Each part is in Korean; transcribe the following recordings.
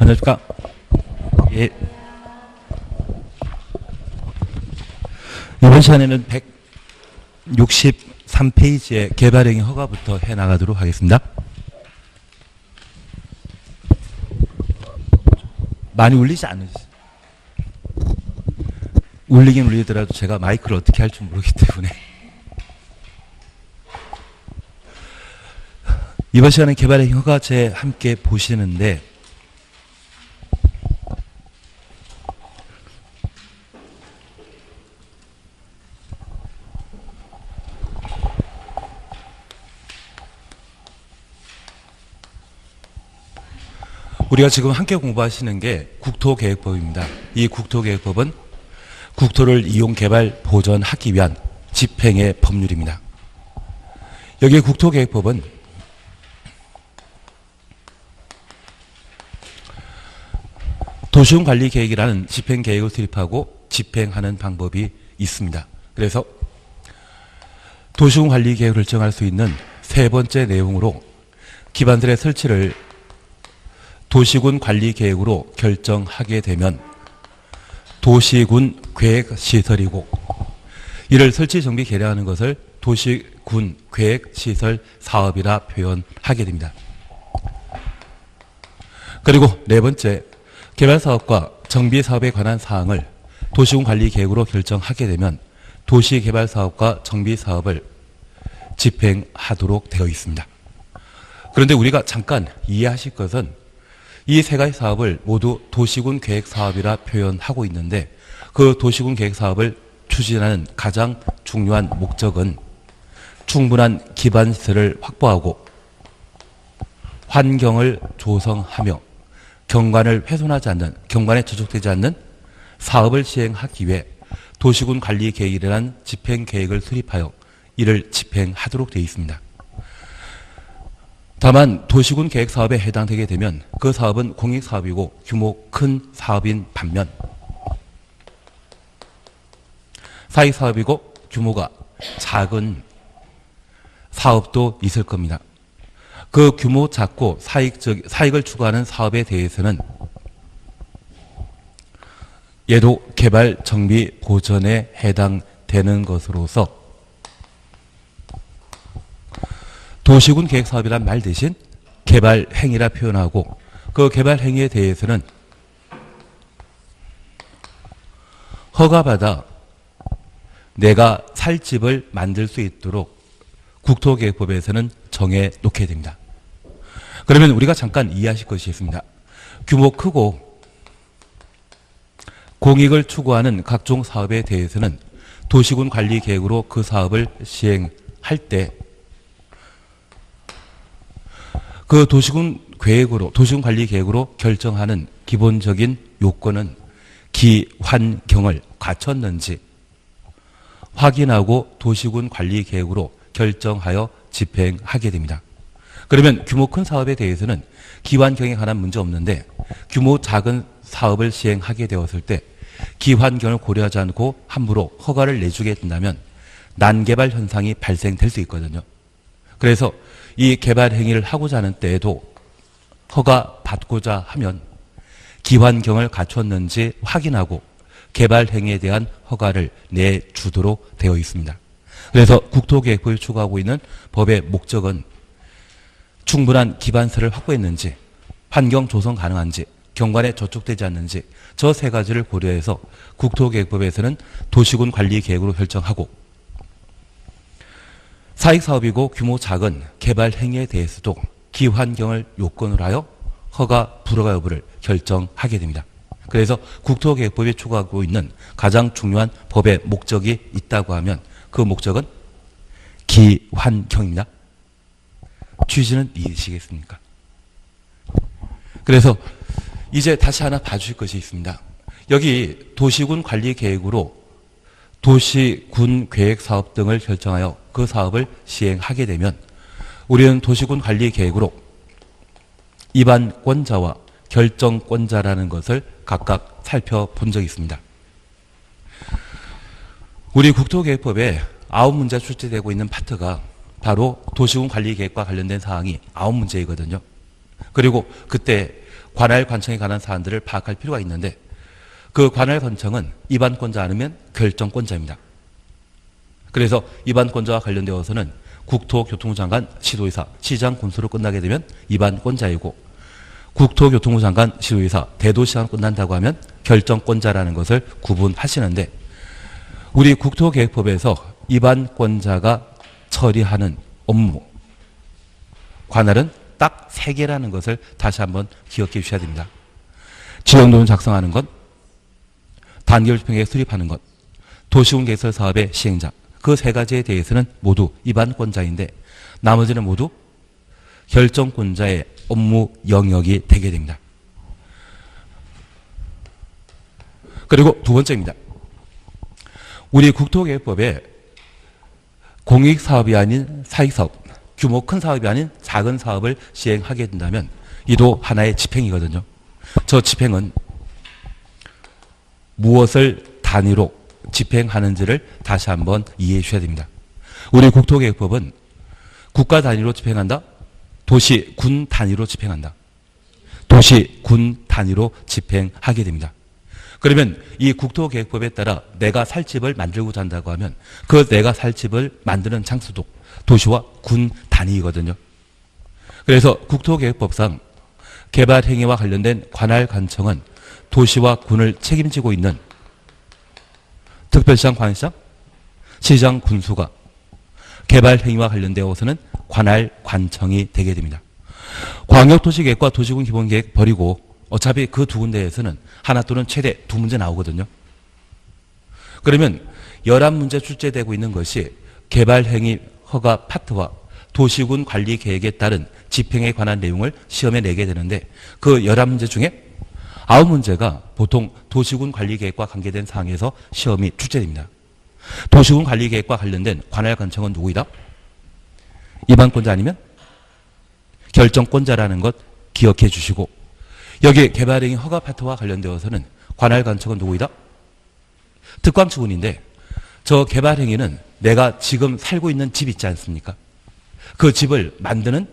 안녕하십니까. 예. 이번 시간에는 163페이지의 개발행위 허가부터 해나가도록 하겠습니다. 많이 울리지 않으시죠? 울리긴 울리더라도 제가 마이크를 어떻게 할지 모르기 때문에. 이번 시간에 개발행위 허가제 함께 보시는데, 우리가 지금 함께 공부하시는 게 국토계획법입니다. 이 국토계획법은 국토를 이용, 개발, 보존하기 위한 집행의 법률입니다. 여기 국토계획법은 도시군관리계획이라는 집행계획을 수립하고 집행하는 방법이 있습니다. 그래서 도시군관리계획을 결정할 수 있는 세 번째 내용으로 기반들의 설치를 도시군관리계획으로 결정하게 되면 도시군계획시설이고, 이를 설치, 정비, 개량하는 것을 도시군계획시설 사업이라 표현하게 됩니다. 그리고 네 번째, 개발사업과 정비사업에 관한 사항을 도시군관리계획으로 결정하게 되면 도시개발사업과 정비사업을 집행하도록 되어 있습니다. 그런데 우리가 잠깐 이해하실 것은 이 세 가지 사업을 모두 도시군계획사업이라 표현하고 있는데, 그 도시군계획사업을 추진하는 가장 중요한 목적은 충분한 기반시설을 확보하고 환경을 조성하며 경관을 훼손하지 않는, 경관에 저촉되지 않는 사업을 시행하기 위해 도시군관리계획이라는 집행계획을 수립하여 이를 집행하도록 되어 있습니다. 다만 도시군계획사업에 해당되게 되면 그 사업은 공익사업이고 규모 큰 사업인 반면 사익사업이고 규모가 작은 사업도 있을 겁니다. 그 규모 작고 사익을 추구하는 사업에 대해서는 얘도 개발, 정비, 보전에 해당되는 것으로서 도시군계획사업이란 말 대신 개발행위라 표현하고, 그 개발행위에 대해서는 허가받아 내가 살 집을 만들 수 있도록 국토계획법에서는 정해 놓게 됩니다. 그러면 우리가 잠깐 이해하실 것이 있습니다. 규모 크고 공익을 추구하는 각종 사업에 대해서는 도시군관리계획으로 그 사업을 시행할 때 그 도시군관리계획으로 결정하는 기본적인 요건은 기환경을 갖췄는지 확인하고 도시군관리계획으로 결정하여 집행하게 됩니다. 그러면 규모 큰 사업에 대해서는 기환경에 관한 문제 없는데, 규모 작은 사업을 시행하게 되었을 때 기환경을 고려하지 않고 함부로 허가를 내주게 된다면 난개발 현상이 발생될 수 있거든요. 그래서 이 개발 행위를 하고자 하는 때에도 허가 받고자 하면 기환경을 갖췄는지 확인하고 개발 행위에 대한 허가를 내주도록 되어 있습니다. 그래서 국토계획법이 추구하고 있는 법의 목적은 충분한 기반시설을 확보했는지, 환경 조성 가능한지, 경관에 저촉되지 않는지, 저 세 가지를 고려해서 국토계획법에서는 도시군관리계획으로 결정하고, 사익사업이고 규모 작은 개발 행위에 대해서도 기환경을 요건으로 하여 허가 불허가 여부를 결정하게 됩니다. 그래서 국토계획법이 추구하고 있는 가장 중요한 법의 목적이 있다고 하면 그 목적은 기환경입니다. 취지는 이해하시겠습니까? 그래서 이제 다시 하나 봐주실 것이 있습니다. 여기 도시군관리계획으로 도시군계획사업 등을 결정하여 그 사업을 시행하게 되면 우리는 도시군관리계획으로 입안권자와 결정권자라는 것을 각각 살펴본 적이 있습니다. 우리 국토계획법에 9문제 출제되고 있는 파트가 바로 도시군관리계획과 관련된 사항이 9문제이거든요. 그리고 그때 관할 관청에 관한 사안들을 파악할 필요가 있는데 그 관할 관청은 입안권자 아니면 결정권자입니다. 그래서 입안권자와 관련되어서는 국토교통부 장관, 시도의사, 시장 군수로 끝나게 되면 입안권자이고 국토교통부 장관, 시도의사, 대도시장 끝난다고 하면 결정권자라는 것을 구분하시는데 우리 국토계획법에서 입안권자가 처리하는 업무, 관할은 딱 3개라는 것을 다시 한번 기억해 주셔야 됩니다. 지역노선 작성하는 것, 단계율평에 수립하는 것, 도시군개설 사업의 시행자, 그 3가지에 대해서는 모두 입안권자인데 나머지는 모두 결정권자의 업무 영역이 되게 됩니다. 그리고 두 번째입니다. 우리 국토계획법에 공익사업이 아닌 사익사업, 규모 큰 사업이 아닌 작은 사업을 시행하게 된다면 이도 하나의 집행이거든요. 저 집행은 무엇을 단위로 집행하는지를 다시 한번 이해해 주셔야 됩니다. 우리 국토계획법은 국가 단위로 집행한다. 도시, 군 단위로 집행한다. 도시, 군 단위로 집행하게 됩니다. 그러면 이 국토계획법에 따라 내가 살 집을 만들고자 한다고 하면 그 내가 살 집을 만드는 장소도 도시와 군 단위이거든요. 그래서 국토계획법상 개발행위와 관련된 관할 관청은 도시와 군을 책임지고 있는 특별시장, 광역시장, 시장, 군수가 개발행위와 관련되어서는 관할 관청이 되게 됩니다. 광역도시계획과 도시군 기본계획 버리고 어차피 그 두 군데에서는 하나 또는 최대 2문제 나오거든요. 그러면 11문제 출제되고 있는 것이 개발행위 허가 파트와 도시군 관리 계획에 따른 집행에 관한 내용을 시험에 내게 되는데 그 11문제 중에 9문제가 보통 도시군 관리 계획과 관계된 사항에서 시험이 출제됩니다. 도시군 관리 계획과 관련된 관할 관청은 누구이다? 입안권자 아니면 결정권자라는 것 기억해 주시고 여기 개발행위 허가 파트와 관련되어서는 관할 관청은 누구이다? 특광치군인데 저 개발행위는 내가 지금 살고 있는 집 있지 않습니까? 그 집을 만드는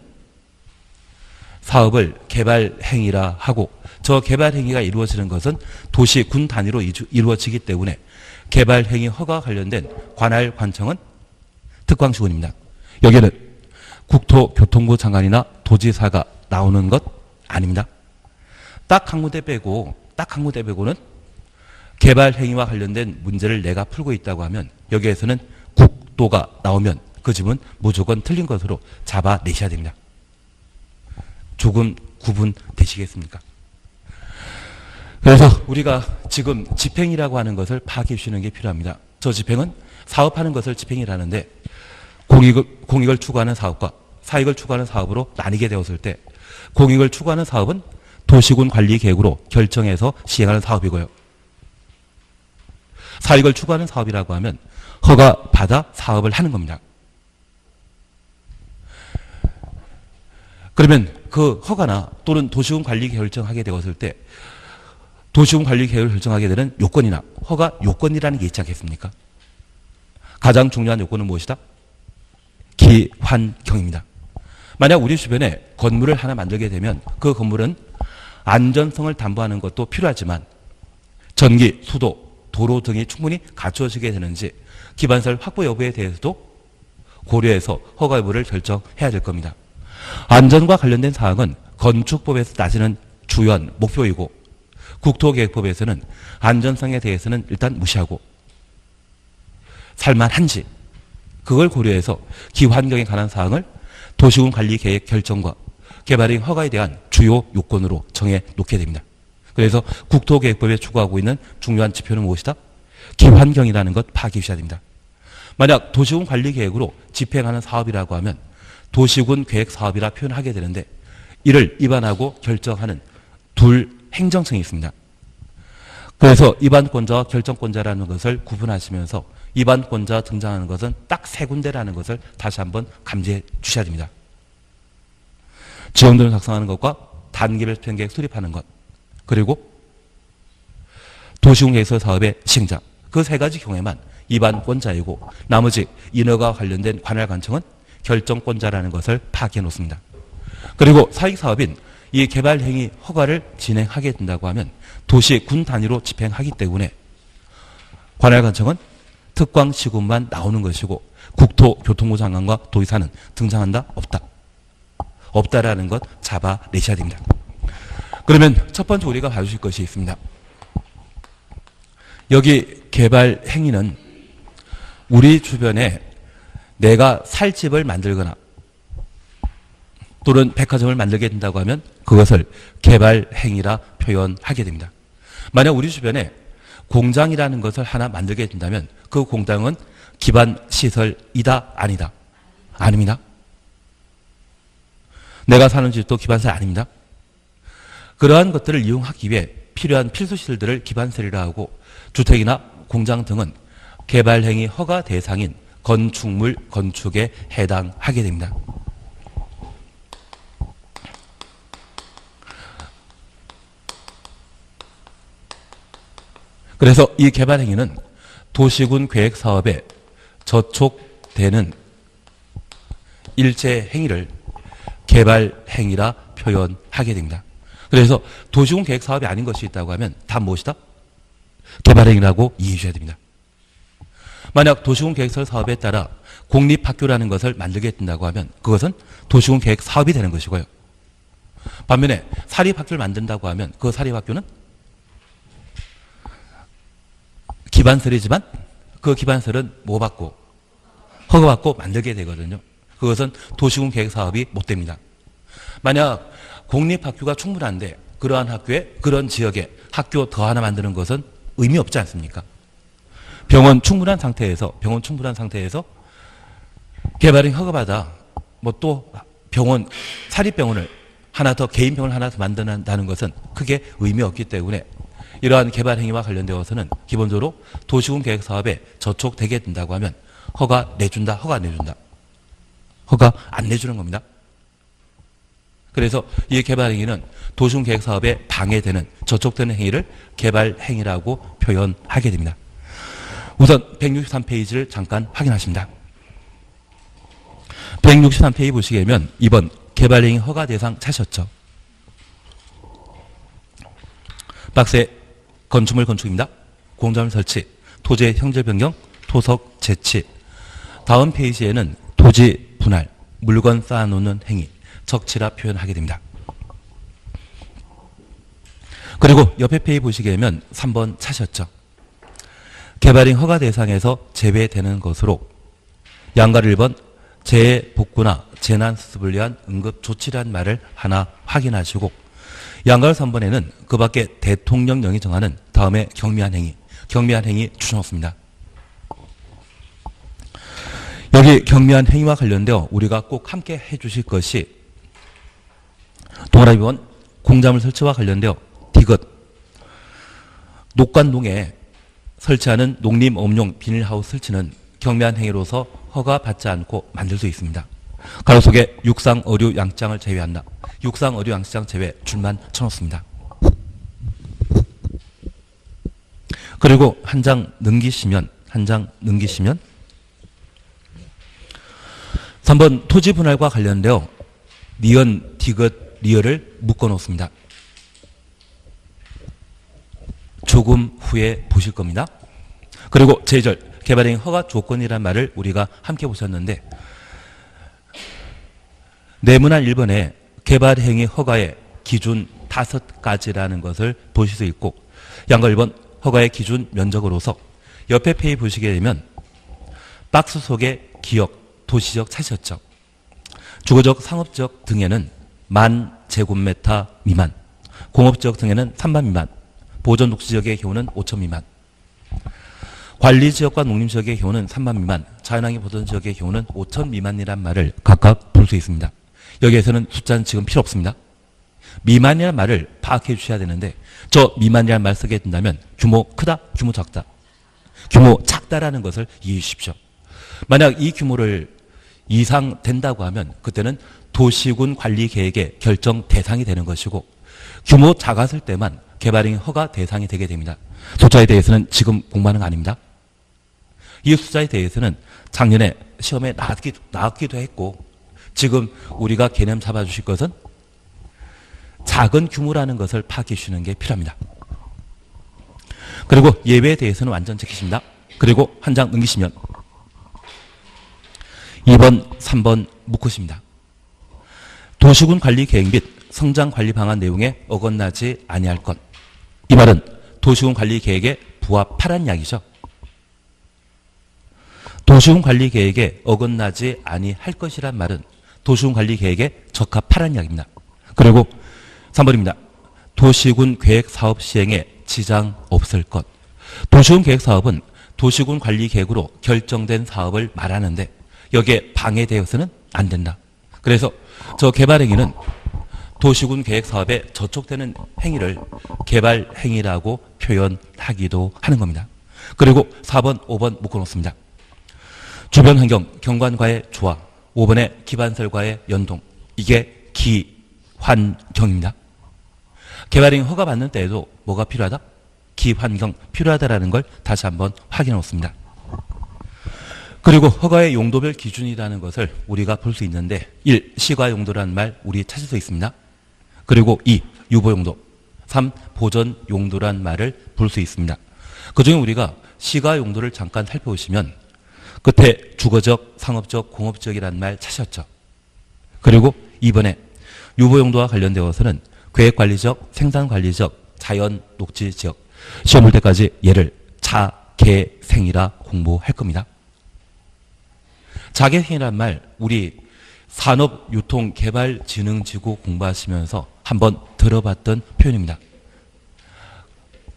사업을 개발행위라 하고 저 개발행위가 이루어지는 것은 도시, 군 단위로 이루어지기 때문에 개발행위 허가와 관련된 관할 관청은 특광치군입니다. 여기는 국토교통부 장관이나 도지사가 나오는 것 아닙니다. 딱 한 군데 빼고는 개발행위와 관련된 문제를 내가 풀고 있다고 하면 여기에서는 국도가 나오면 그 집은 무조건 틀린 것으로 잡아내셔야 됩니다. 조금 구분되시겠습니까? 그래서 우리가 지금 집행이라고 하는 것을 파악해 주시는 게 필요합니다. 저 집행은 사업하는 것을 집행이라는데 공익을 추구하는 사업과 사익을 추구하는 사업으로 나뉘게 되었을 때 공익을 추구하는 사업은 도시군 관리 계획으로 결정해서 시행하는 사업이고요. 사익을 추구하는 사업이라고 하면 허가 받아 사업을 하는 겁니다. 그러면 그 허가나 또는 도시군 관리 계획을 결정하게 되었을 때 도시군 관리 계획을 결정하게 되는 요건이나 허가 요건이라는 게 있지 않겠습니까? 가장 중요한 요건은 무엇이다? 기환경입니다. 만약 우리 주변에 건물을 하나 만들게 되면 그 건물은 안전성을 담보하는 것도 필요하지만 전기, 수도, 도로 등이 충분히 갖춰지게 되는지 기반시설 확보 여부에 대해서도 고려해서 허가 여부를 결정해야 될 겁니다. 안전과 관련된 사항은 건축법에서 따지는 주요한 목표이고 국토계획법에서는 안전성에 대해서는 일단 무시하고 살만한지 그걸 고려해서 기환경에 관한 사항을 도시군 관리 계획 결정과 개발행 허가에 대한 주요 요건으로 정해 놓게 됩니다. 그래서 국토계획법에 추구하고 있는 중요한 지표는 무엇이다? 기환경이라는 것 파악해 주셔야 됩니다. 만약 도시군 관리 계획으로 집행하는 사업이라고 하면 도시군 계획 사업이라 표현하게 되는데 이를 입안하고 결정하는 둘 행정청이 있습니다. 그래서 입안권자와 결정권자라는 것을 구분하시면서 입안권자 등장하는 것은 딱 3군데라는 것을 다시 한번 감지해 주셔야 됩니다. 지원도를 작성하는 것과 단계별 집행계획 수립하는 것 그리고 도시군 계획설 사업의 시행자 그 3가지 경우에만 입안권자이고 나머지 인허가와 관련된 관할 관청은 결정권자라는 것을 파악해 놓습니다. 그리고 사익사업인 이 개발행위 허가를 진행하게 된다고 하면 도시 군 단위로 집행하기 때문에 관할관청은 특광시군만 나오는 것이고 국토교통부 장관과 도의사는 등장한다? 없다. 없다라는 것 잡아내셔야 됩니다. 그러면 첫 번째 우리가 봐주실 것이 있습니다. 여기 개발 행위는 우리 주변에 내가 살 집을 만들거나 또는 백화점을 만들게 된다고 하면 그것을 개발 행위라 표현하게 됩니다. 만약 우리 주변에 공장이라는 것을 하나 만들게 된다면 그 공장은 기반 시설이다 아니다? 아닙니다. 내가 사는 집도 기반시설 아닙니다. 그러한 것들을 이용하기 위해 필요한 필수시설들을 기반시설이라 하고 주택이나 공장 등은 개발행위 허가 대상인 건축물 건축에 해당하게 됩니다. 그래서 이 개발행위는 도시군 계획사업에 저촉되는 일체 행위를 개발행위라 표현하게 됩니다. 그래서 도시군 계획사업이 아닌 것이 있다고 하면 다 무엇이다? 개발행위라고 이해해 주셔야 됩니다. 만약 도시군 계획설 사업에 따라 공립학교라는 것을 만들게 된다고 하면 그것은 도시군 계획 사업이 되는 것이고요. 반면에 사립학교를 만든다고 하면 그 사립학교는 기반설이지만 그 기반설은 뭐 받고? 허가받고 만들게 되거든요. 그것은 도시군 계획 사업이 못 됩니다. 만약 공립학교가 충분한데 그러한 학교에 그런 지역에 학교 더 하나 만드는 것은 의미 없지 않습니까? 병원 충분한 상태에서 개발행 허가받아 뭐 또 병원 사립병원을 하나 더 개인 병원을 하나 더 만든다는 것은 크게 의미 없기 때문에 이러한 개발 행위와 관련되어서는 기본적으로 도시군 계획 사업에 저촉되게 된다고 하면 허가 내준다, 허가 안 내준다. 허가 안 내주는 겁니다. 그래서 이 개발 행위는 도시군 계획 사업에 방해되는 저촉되는 행위를 개발 행위라고 표현하게 됩니다. 우선 163페이지를 잠깐 확인하십니다. 163페이지 보시게 되면 2번 개발 행위 허가 대상 찾으셨죠? 박스에 건축물 건축입니다. 공장물 설치, 토지의 형질 변경, 토석 재치. 다음 페이지에는 토지 분할, 물건 쌓아놓는 행위, 적치라 표현하게 됩니다. 그리고 옆에 페이지 보시게 되면 3번 찾으셨죠? 개발행 허가 대상에서 제외되는 것으로 양가를 1번 재해 복구나 재난 수습을 위한 응급 조치라는 말을 하나 확인하시고 양가를 3번에는 그 밖에 대통령령이 정하는 다음에 경미한 행위 주셔놓습니다. 여기 경미한 행위와 관련되어 우리가 꼭 함께 해주실 것이 동아리 2번 공작물 설치와 관련되어 디귿 녹관동에 설치하는 농림업용 비닐하우스 설치는 경미한 행위로서 허가받지 않고 만들 수 있습니다. 가로 속에 육상, 어류, 양장을 제외한다. 육상, 어류, 양장 제외 줄만 쳐놓습니다. 그리고 한 장 넘기시면 3번 토지 분할과 관련되어 니은, 디귿, 리을을 묶어놓습니다. 조금 후에 보실 겁니다. 그리고 제1절 개발행 허가 조건이란 말을 우리가 함께 보셨는데 내문안 1번에 개발행위 허가의 기준 5가지라는 것을 보실 수 있고 양가 1번 허가의 기준 면적으로서 옆에 페이지 보시게 되면 박스 속에 기역, 도시적 찾으셨죠. 주거적, 상업적 등에는 10,000제곱미터 미만, 공업지역 등에는 3만 미만, 보전 녹지지역의 경우는 5천 미만, 관리지역과 농림지역의 경우는 3만 미만, 자연환경 보전지역의 경우는 5천 미만이란 말을 각각 볼 수 있습니다. 여기에서는 숫자는 지금 필요 없습니다. 미만이라는 말을 파악해 주셔야 되는데 저 미만이라는 말 쓰게 된다면 규모 크다, 규모 작다. 규모 작다라는 것을 이해해 주십시오. 만약 이 규모를 이상 된다고 하면 그때는 도시군 관리계획의 결정 대상이 되는 것이고 규모 작았을 때만 개발행위 허가 대상이 되게 됩니다. 숫자에 대해서는 지금 공부하는 거 아닙니다. 이 숫자에 대해서는 작년에 시험에 나왔기도 했고 지금 우리가 개념 잡아주실 것은 작은 규모라는 것을 파악해 주시는 게 필요합니다. 그리고 예외에 대해서는 완전 지키십니다. 그리고 한 장 넘기시면 2번, 3번 묶으십니다. 도시군 관리 계획 및 성장 관리 방안 내용에 어긋나지 아니할 것. 이 말은 도시군 관리 계획에 부합하란 이야기죠. 도시군 관리 계획에 어긋나지 아니할 것이란 말은 도시군 관리 계획에 적합하란 이야기입니다. 그리고 3번입니다. 도시군 계획 사업 시행에 지장 없을 것. 도시군 계획 사업은 도시군 관리 계획으로 결정된 사업을 말하는데 여기에 방해되어서는 안 된다. 그래서 저 개발 행위는 도시군 계획 사업에 저촉되는 행위를 개발 행위라고 표현하기도 하는 겁니다. 그리고 4번, 5번 묶어놓습니다. 주변 환경, 경관과의 조화, 5번의 기반설과의 연동, 이게 기환경입니다. 개발행위 허가 받는 때에도 뭐가 필요하다? 기환경 필요하다라는 걸 다시 한번 확인해 놓습니다. 그리고 허가의 용도별 기준이라는 것을 우리가 볼 수 있는데 1. 시가 용도라는 말 우리 찾을 수 있습니다. 그리고 2. 유보 용도, 3. 보전 용도라는 말을 볼 수 있습니다. 그중에 우리가 시가 용도를 잠깐 살펴보시면 끝에 주거적, 상업적, 공업적이라는 말 찾으셨죠. 그리고 이번에 유보 용도와 관련되어서는 계획관리적, 생산관리적, 자연, 녹지 지역 시험 볼 때까지 얘를 자개생이라 공부할 겁니다. 자개생이란 말 우리 산업유통개발진흥지구 공부하시면서 한번 들어봤던 표현입니다.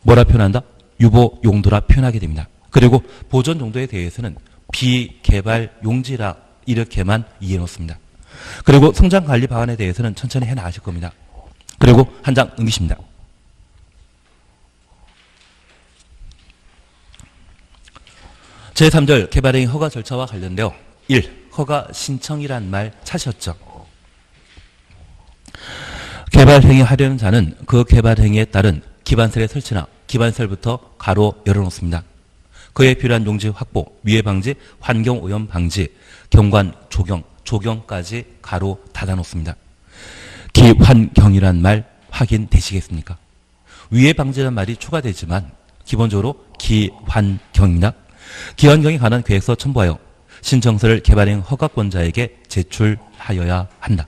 뭐라 표현한다? 유보 용도라 표현하게 됩니다. 그리고 보존 용도에 대해서는 비개발 용지라 이렇게만 이해해 놓습니다. 그리고 성장관리 방안에 대해서는 천천히 해 나가실 겁니다. 그리고 한 장 넘기십니다. 제3절 개발행위 허가 절차와 관련되어 1. 허가 신청이란 말 찾으셨죠? 개발행위 하려는 자는 그 개발행위에 따른 기반설의 설치나 기반설부터 가로 열어놓습니다. 그에 필요한 용지 확보, 위해 방지, 환경오염 방지, 경관, 조경, 조경까지 가로 닫아놓습니다. 기환경이란 말 확인되시겠습니까? 위해 방지란 말이 추가되지만 기본적으로 기환경입니다. 기환경에 관한 계획서 첨부하여 신청서를 개발행 허가권자에게 제출하여야 한다.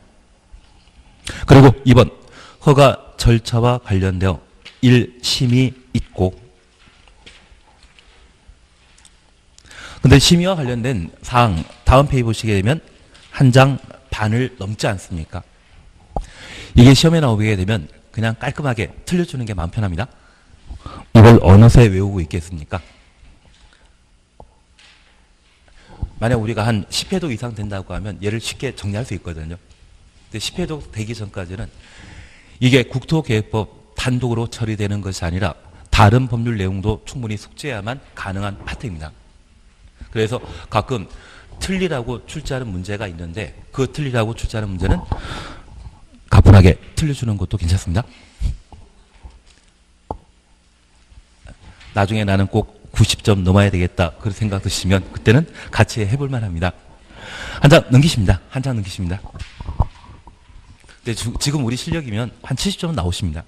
그리고 2번 허가 절차와 관련되어 1심이 있고 근데 심의와 관련된 사항 다음 페이지 보시게 되면 한 장 반을 넘지 않습니까? 이게 시험에 나오게 되면 그냥 깔끔하게 틀려주는 게 마음 편합니다. 이걸 어느새 외우고 있겠습니까? 만약 우리가 한 10회독 이상 된다고 하면 얘를 쉽게 정리할 수 있거든요. 근데 10회독 되기 전까지는 이게 국토계획법 단독으로 처리되는 것이 아니라 다른 법률 내용도 충분히 숙지해야만 가능한 파트입니다. 그래서 가끔 틀리라고 출제하는 문제가 있는데 그 틀리라고 출제하는 문제는 가뿐하게 틀려주는 것도 괜찮습니다. 나중에 나는 꼭 90점 넘어야 되겠다 그런 생각 드시면 그때는 같이 해볼 만합니다. 한 장 넘기십니다. 한 장 넘기십니다. 근데 지금 우리 실력이면 한 70점은 나오십니다.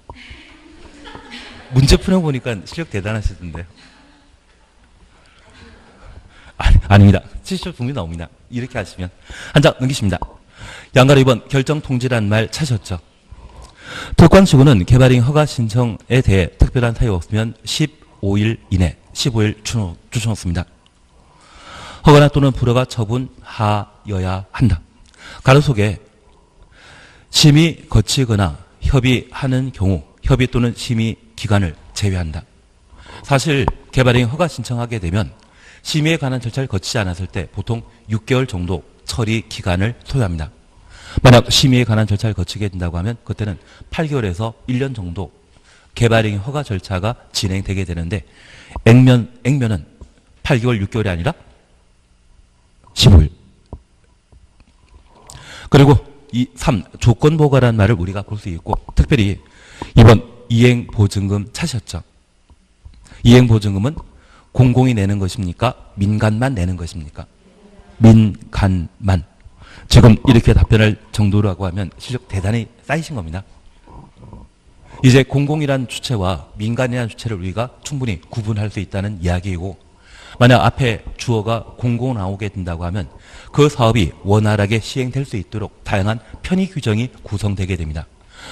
문제 풀어보니까 실력 대단하시던데요. 아닙니다. 70점 분명히 나옵니다. 이렇게 하시면 한 장 넘기십니다. 양가로 2번 결정 통지라는 말 찾으셨죠? 특권시군은 개발행 허가 신청에 대해 특별한 사유 없으면 15일 이내 15일 주쳐놓습니다. 허가나 또는 불허가 처분하여야 한다. 가로 속에 심의 거치거나 협의하는 경우 협의 또는 심의 기간을 제외한다. 사실 개발행 허가 신청하게 되면 심의에 관한 절차를 거치지 않았을 때 보통 6개월 정도 처리 기간을 소요합니다. 만약 심의에 관한 절차를 거치게 된다고 하면 그때는 8개월에서 1년 정도 개발행위 허가 절차가 진행되게 되는데 액면은 8개월, 6개월이 아니라 15일. 그리고 3. 조건보가라는 말을 우리가 볼 수 있고 특별히 이번 이행보증금 찾으셨죠? 이행보증금은 공공이 내는 것입니까? 민간만 내는 것입니까? 민간만. 지금 이렇게 답변할 정도라고 하면 실력 대단히 쌓이신 겁니다. 이제 공공이란 주체와 민간이라는 주체를 우리가 충분히 구분할 수 있다는 이야기이고, 만약 앞에 주어가 공공 나오게 된다고 하면 그 사업이 원활하게 시행될 수 있도록 다양한 편의 규정이 구성되게 됩니다.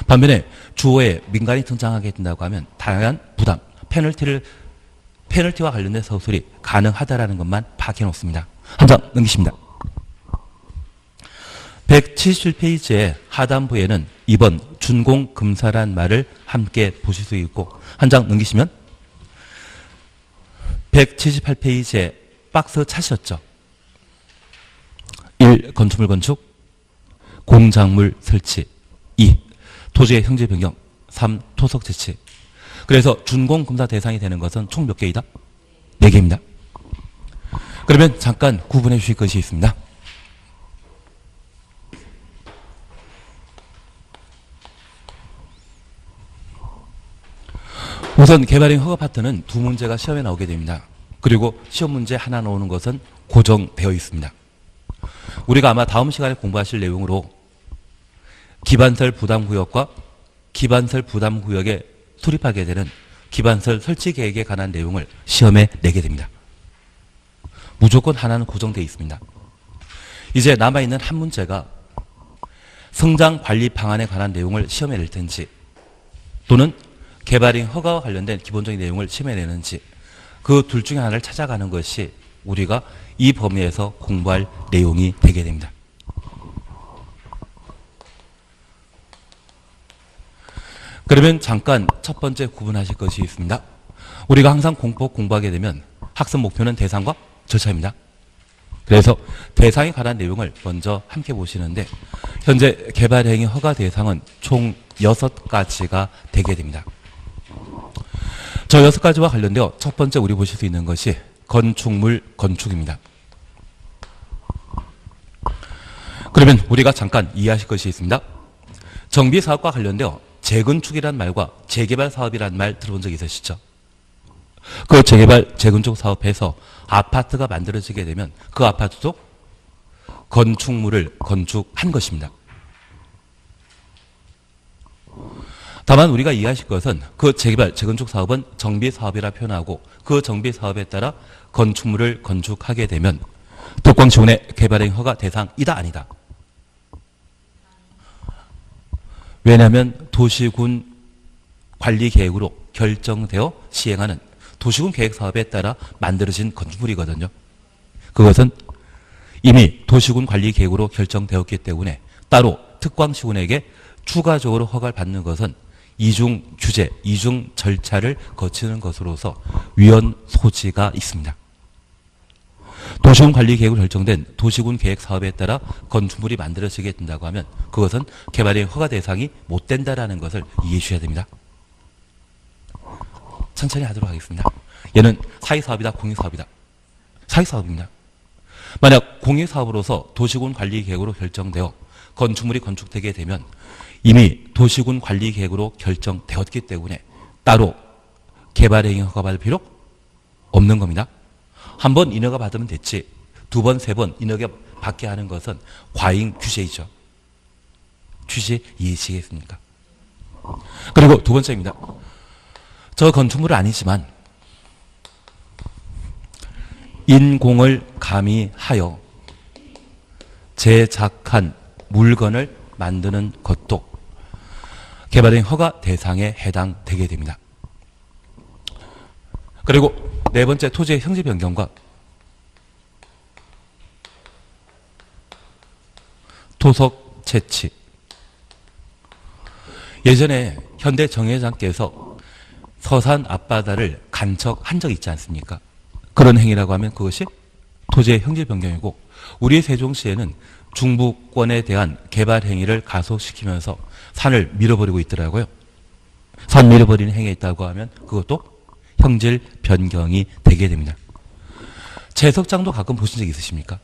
반면에 주어에 민간이 등장하게 된다고 하면 다양한 부담, 페널티와 관련된 서술이 가능하다라는 것만 밝혀놓습니다. 한 장 넘기십니다. 177페이지의 하단부에는 2번 준공금사란 말을 함께 보실 수 있고, 한 장 넘기시면 178페이지에 박스 찾으셨죠? 1. 건축물 건축, 공작물 설치, 2. 토지의 형질 변경, 3. 토석 재치. 그래서 준공금사 대상이 되는 것은 총 몇 개이다? 4개입니다. 그러면 잠깐 구분해 주실 것이 있습니다. 우선 개발행 허가 파트는 2문제가 시험에 나오게 됩니다. 그리고 시험 문제 하나 나오는 것은 고정되어 있습니다. 우리가 아마 다음 시간에 공부하실 내용으로 기반설 부담구역과 기반설 부담구역에 수립하게 되는 기반설 설치 계획에 관한 내용을 시험에 내게 됩니다. 무조건 하나는 고정되어 있습니다. 이제 남아있는 한 문제가 성장 관리 방안에 관한 내용을 시험에 낼 텐지, 또는 개발행 허가와 관련된 기본적인 내용을 시험에 내는지, 그 둘 중에 하나를 찾아가는 것이 우리가 이 범위에서 공부할 내용이 되게 됩니다. 그러면 잠깐 첫 번째 구분하실 것이 있습니다. 우리가 항상 공법 공부하게 되면 학습 목표는 대상과 절차입니다. 그래서 대상에 관한 내용을 먼저 함께 보시는데, 현재 개발행위 허가 대상은 총 6가지가 되게 됩니다. 저 6가지와 관련되어 첫 번째 우리 보실 수 있는 것이 건축물 건축입니다. 그러면 우리가 잠깐 이해하실 것이 있습니다. 정비사업과 관련되어 재건축이란 말과 재개발 사업이란 말 들어본 적 있으시죠? 그 재개발, 재건축 사업에서 아파트가 만들어지게 되면 그 아파트도 건축물을 건축한 것입니다. 다만 우리가 이해하실 것은 그 재개발, 재건축 사업은 정비사업이라 표현하고, 그 정비사업에 따라 건축물을 건축하게 되면 특광시군의 개발행 허가 대상이다 아니다? 왜냐하면 도시군 관리계획으로 결정되어 시행하는 도시군 계획사업에 따라 만들어진 건축물이거든요. 그것은 이미 도시군 관리계획으로 결정되었기 때문에 따로 특광시군에게 추가적으로 허가를 받는 것은 이중 규제, 이중 절차를 거치는 것으로서 위헌 소지가 있습니다. 도시군 관리계획으로 결정된 도시군 계획사업에 따라 건축물이 만들어지게 된다고 하면 그것은 개발의 허가 대상이 못 된다라는 것을 이해해 주셔야 됩니다. 천천히 하도록 하겠습니다. 얘는 사회사업이다, 공익사업이다. 사회사업입니다. 만약 공익사업으로서 도시군 관리계획으로 결정되어 건축물이 건축되게 되면 이미 도시군 관리계획으로 결정되었기 때문에 따로 개발행위 허가 받을 필요 없는 겁니다. 한 번 인허가 받으면 됐지, 2번, 3번 인허가 받게 하는 것은 과잉 규제이죠. 취지 이해하시겠습니까? 그리고 두 번째입니다. 저 건축물은 아니지만 인공을 가미하여 제작한 물건을 만드는 것도 개발행 허가 대상에 해당되게 됩니다. 그리고 네 번째, 토지의 형질 변경과 토석 채취. 예전에 현대 정회장께서 서산 앞바다를 간척한 적이 있지 않습니까? 그런 행위라고 하면 그것이 토지의 형질 변경이고, 우리 세종시에는 중부권에 대한 개발 행위를 가속시키면서 산을 밀어버리고 있더라고요. 산 밀어버리는 행위가 있다고 하면 그것도 형질 변경이 되게 됩니다. 제석장도 가끔 보신 적 있으십니까?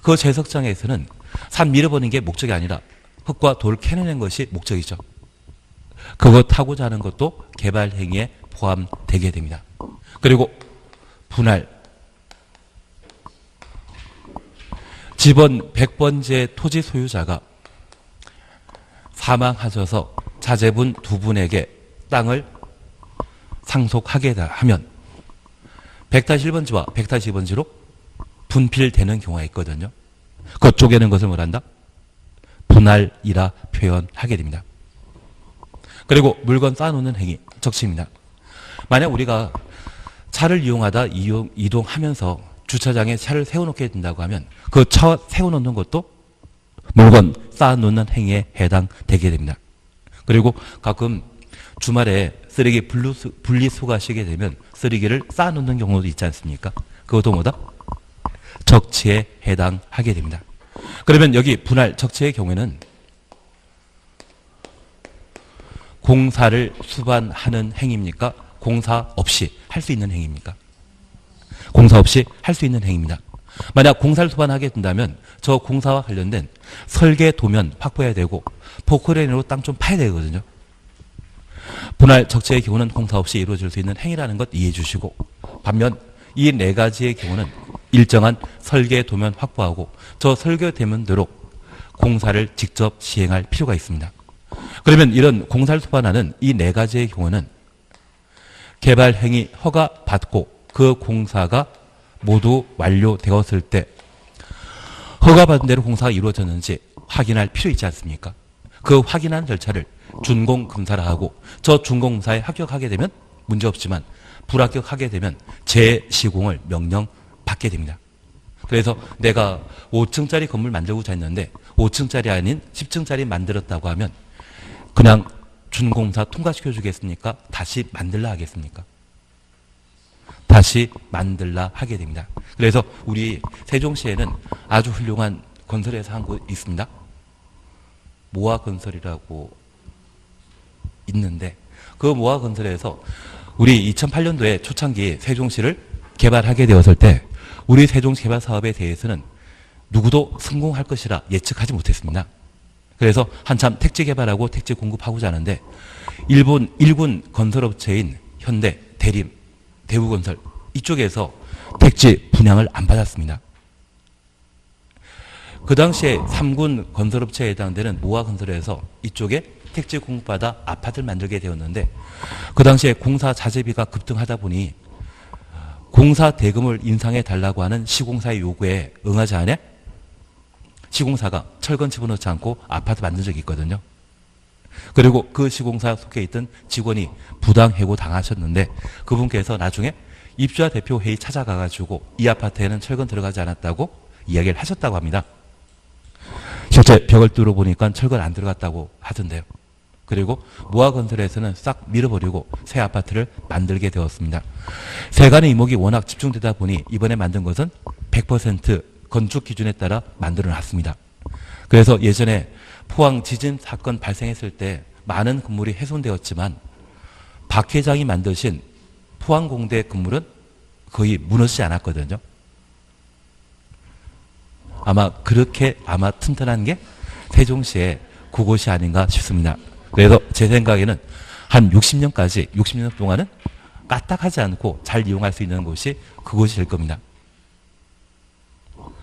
그 제석장에서는 산 밀어버리는 게 목적이 아니라 흙과 돌을 캐내는 것이 목적이죠. 그거 타고자 하는 것도 개발 행위에 포함되게 됩니다. 그리고 분할. 집원 100번째 토지 소유자가 사망하셔서 자제분 두 분에게 땅을 상속하게 하면 100-1번지와 100-2번지로 분필되는 경우가 있거든요. 그쪽에는 것을 뭐란다? 분할이라 표현하게 됩니다. 그리고 물건 쌓아놓는 행위, 적시입니다. 만약 우리가 차를 이용하다 이동하면서 주차장에 차를 세워놓게 된다고 하면 그 차 세워놓는 것도 물건 쌓아놓는 행위에 해당되게 됩니다. 그리고 가끔 주말에 쓰레기 분리수거하시게 되면 쓰레기를 쌓아놓는 경우도 있지 않습니까? 그것도 뭐다? 적치에 해당하게 됩니다. 그러면 여기 분할 적치의 경우에는 공사를 수반하는 행위입니까? 공사 없이 할 수 있는 행위입니까? 공사 없이 할 수 있는 행위입니다. 만약 공사를 수반하게 된다면 저 공사와 관련된 설계 도면 확보해야 되고 포크레인으로 땅 좀 파야 되거든요. 분할 적재의 경우는 공사 없이 이루어질 수 있는 행위라는 것 이해해 주시고, 반면 이 네 가지의 경우는 일정한 설계 도면 확보하고 저 설계 도면대로 공사를 직접 시행할 필요가 있습니다. 그러면 이런 공사를 수반하는 이 네 가지의 경우는 개발 행위 허가 받고 그 공사가 모두 완료되었을 때 허가받은 대로 공사가 이루어졌는지 확인할 필요 있지 않습니까? 그 확인한 절차를 준공검사를 하고 저 준공검사에 합격하게 되면 문제없지만 불합격하게 되면 재시공을 명령받게 됩니다. 그래서 내가 5층짜리 건물 만들고자 했는데 5층짜리 아닌 10층짜리 만들었다고 하면 그냥 준공사 통과시켜 주겠습니까? 다시 만들라 하겠습니까? 다시 만들라 하게 됩니다. 그래서 우리 세종시에는 아주 훌륭한 건설회사 한 곳 있습니다. 모아건설이라고 있는데 그 모아건설에서 우리 2008년도에 초창기 세종시를 개발하게 되었을 때 우리 세종시 개발 사업에 대해서는 누구도 성공할 것이라 예측하지 못했습니다. 그래서 한참 택지 개발하고 택지 공급하고자 하는데 일군 건설업체인 현대, 대림, 대우건설 이쪽에서 택지 분양을 안 받았습니다. 그 당시에 3군 건설업체에 해당되는 모아건설에서 이쪽에 택지 공급받아 아파트를 만들게 되었는데 그 당시에 공사 자재비가 급등하다 보니 공사 대금을 인상해 달라고 하는 시공사의 요구에 응하지 않아 시공사가 철근 집어넣지 않고 아파트 만든 적이 있거든요. 그리고 그 시공사 속에 있던 직원이 부당 해고 당하셨는데 그분께서 나중에 입주자 대표 회의 찾아가가지고 이 아파트에는 철근 들어가지 않았다고 이야기를 하셨다고 합니다. 실제 벽을 뚫어보니까 철근 안 들어갔다고 하던데요. 그리고 모아건설에서는 싹 밀어버리고 새 아파트를 만들게 되었습니다. 세간의 이목이 워낙 집중되다 보니 이번에 만든 것은 100% 건축 기준에 따라 만들어 놨습니다. 그래서 예전에 포항 지진 사건 발생했을 때 많은 건물이 훼손되었지만 박 회장이 만드신 포항공대 건물은 거의 무너지지 않았거든요. 아마 그렇게 튼튼한 게 세종시의 그곳이 아닌가 싶습니다. 그래서 제 생각에는 한 60년 동안은 까딱하지 않고 잘 이용할 수 있는 곳이 그곳이 될 겁니다.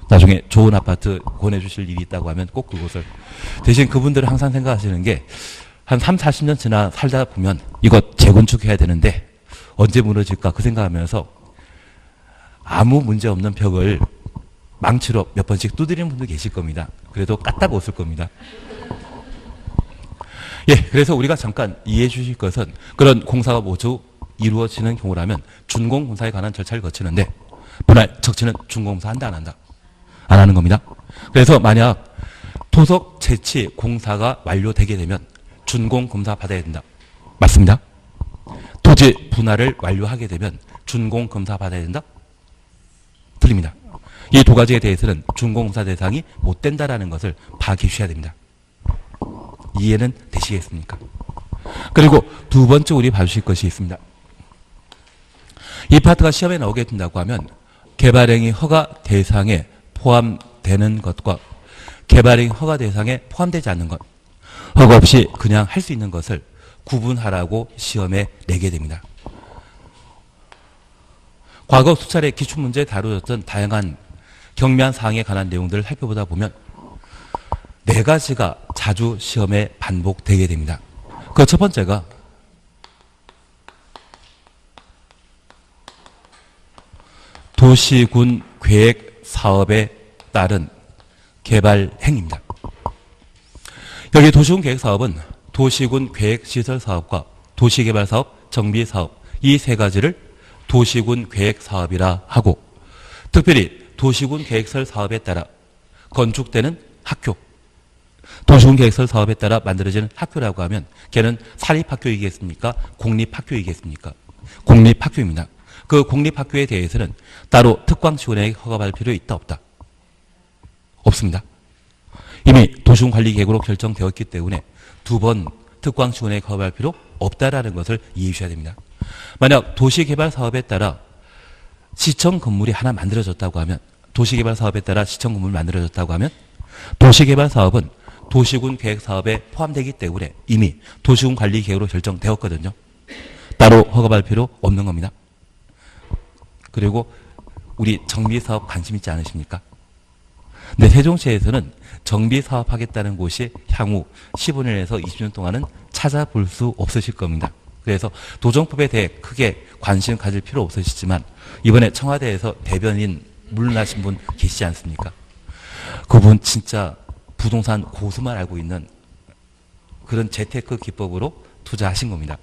나중에 좋은 아파트 권해주실 일이 있다고 하면 꼭 그곳을. 대신 그분들은 항상 생각하시는 게 한 3, 40년 지나 살다 보면 이거 재건축해야 되는데 언제 무너질까 그 생각하면서 아무 문제 없는 벽을 망치로 몇 번씩 두드리는 분도 계실 겁니다. 그래도 까딱 웃을 겁니다. 예, 그래서 우리가 잠깐 이해해 주실 것은 그런 공사가 모두 이루어지는 경우라면 준공공사에 관한 절차를 거치는데 분할 적치는 준공공사 한다 안 한다? 안 하는 겁니다. 그래서 만약 토속 채취 공사가 완료되게 되면 준공검사 받아야 된다. 맞습니다. 토지 분할을 완료하게 되면 준공검사 받아야 된다? 틀립니다. 이 두 가지에 대해서는 준공검사 대상이 못 된다라는 것을 파악해 주셔야 됩니다. 이해는 되시겠습니까? 그리고 두 번째 우리 봐주실 것이 있습니다. 이 파트가 시험에 나오게 된다고 하면 개발행위 허가 대상에 포함되는 것과 개발행위 허가 대상에 포함되지 않는 것, 허가 없이 그냥 할 수 있는 것을 구분하라고 시험에 내게 됩니다. 과거 수차례 기출문제에 다루어졌던 다양한 경미한 사항에 관한 내용들을 살펴보다 보면 네 가지가 자주 시험에 반복되게 됩니다. 그 첫 번째가 도시군 계획 사업에 따른 개발 행위입니다. 여기 도시군 계획 사업은 도시군 계획 시설 사업과 도시개발 사업, 정비 사업 이 세 가지를 도시군 계획 사업이라 하고, 특별히 도시군 계획설 사업에 따라 건축되는 학교, 도시군 계획설 사업에 따라 만들어지는 학교라고 하면 걔는 사립학교이겠습니까? 공립학교이겠습니까? 공립학교입니다. 그 공립학교에 대해서는 따로 특광지원에 허가받을 필요 있다 없다? 없습니다. 이미 도시군관리계획으로 결정되었기 때문에 두 번 특광지원에 허가받을 필요 없다라는 것을 이해해 주셔야 됩니다. 만약 도시개발 사업에 따라 시청 건물이 하나 만들어졌다고 하면, 도시개발 사업에 따라 시청 건물이 만들어졌다고 하면 도시개발 사업은 도시군 계획 사업에 포함되기 때문에 이미 도시군 관리 계획으로 결정되었거든요. 따로 허가받을 필요 없는 겁니다. 그리고 우리 정비 사업 관심 있지 않으십니까? 근데 세종시에서는 정비 사업 하겠다는 곳이 향후 15년에서 20년 동안은 찾아볼 수 없으실 겁니다. 그래서 도정법에 대해 크게 관심 가질 필요 없으시지만 이번에 청와대에서 대변인 물러나신 분 계시지 않습니까? 그분 진짜 부동산 고수만 알고 있는 그런 재테크 기법으로 투자하신 겁니다.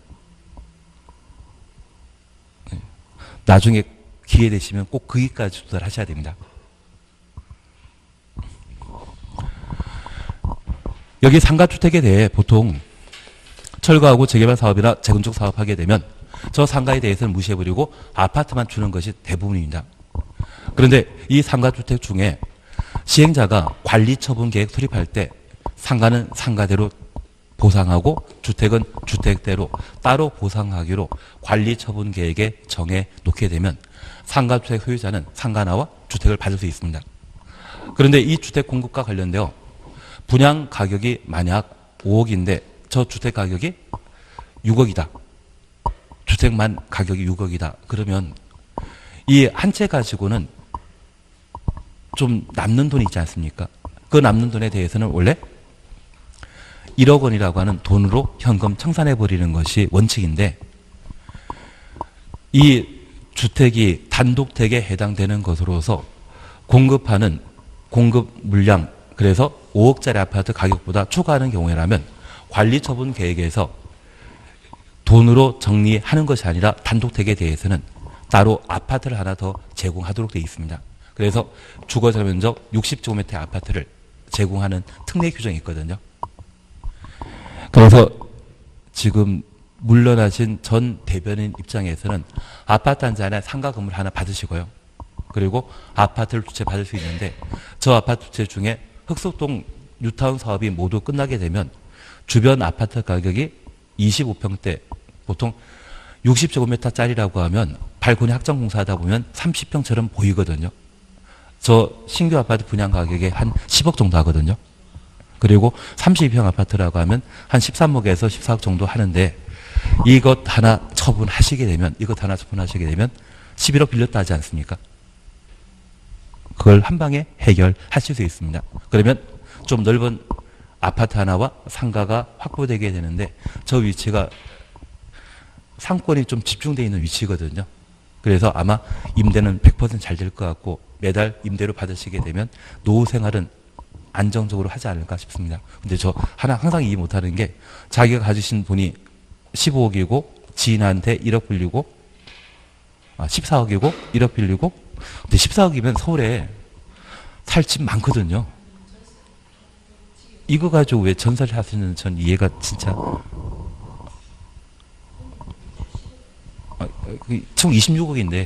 나중에 기회 되시면 꼭 거기까지 투자를 하셔야 됩니다. 여기 상가주택에 대해 보통 철거하고 재개발 사업이나 재건축 사업하게 되면 저 상가에 대해서는 무시해버리고 아파트만 주는 것이 대부분입니다. 그런데 이 상가주택 중에 시행자가 관리처분계획 수립할 때 상가는 상가대로 보상하고 주택은 주택대로 따로 보상하기로 관리처분계획에 정해 놓게 되면 상가주택 소유자는 상가나와 주택을 받을 수 있습니다. 그런데 이 주택 공급과 관련되어 분양 가격이 만약 5억인데 저 주택 가격이 6억이다. 주택만 가격이 6억이다. 그러면 이 한 채 가지고는 좀 남는 돈이 있지 않습니까? 그 남는 돈에 대해서는 원래 1억 원이라고 하는 돈으로 현금 청산해버리는 것이 원칙인데, 이 주택이 단독택에 해당되는 것으로서 공급하는 공급 물량, 그래서 5억짜리 아파트 가격보다 초과하는 경우라면 관리처분 계획에서 돈으로 정리하는 것이 아니라 단독택에 대해서는 따로 아파트를 하나 더 제공하도록 되어 있습니다. 그래서 주거자 면적 60제곱미터의 아파트를 제공하는 특례 규정이 있거든요. 그래서 지금 물러나신 전 대변인 입장에서는 아파트 한 잔에 상가 건물 하나 받으시고요. 그리고 아파트를 두 채 받을 수 있는데 저 아파트 두 채 중에 흑석동 뉴타운 사업이 모두 끝나게 되면 주변 아파트 가격이 25평대, 보통 60제곱미터짜리라고 하면 발코니 확장공사하다 보면 30평처럼 보이거든요. 저 신규 아파트 분양 가격에 한 10억 정도 하거든요. 그리고 32평 아파트라고 하면 한 13억에서 14억 정도 하는데 이것 하나 처분하시게 되면 11억 빌렸다 하지 않습니까? 그걸 한 방에 해결하실 수 있습니다. 그러면 좀 넓은 아파트 하나와 상가가 확보되게 되는데 저 위치가 상권이 좀 집중되어 있는 위치거든요. 그래서 아마 임대는 100% 잘 될 것 같고 매달 임대료 받으시게 되면 노후 생활은 안정적으로 하지 않을까 싶습니다. 근데 저 하나 항상 이해 못하는 게 자기가 가지신 돈이 15억이고 지인한테 1억 빌리고 14억이고 1억 빌리고, 근데 14억이면 서울에 살 집 많거든요. 이거 가지고 왜 전세를 하시는 전 이해가 진짜. 총 26억인데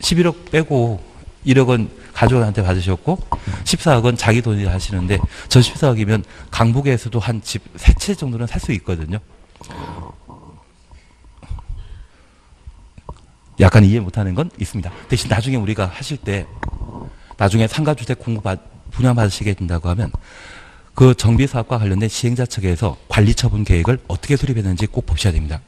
11억 빼고 1억은 가족한테 받으셨고 14억은 자기 돈이 하시는데 저 14억이면 강북에서도 한 집 3채 정도는 살 수 있거든요. 약간 이해 못하는 건 있습니다. 대신 나중에 우리가 하실 때 나중에 상가주택 분양받으시게 된다고 하면 그 정비사업과 관련된 시행자 측에서 관리처분 계획을 어떻게 수립했는지 꼭 보셔야 됩니다.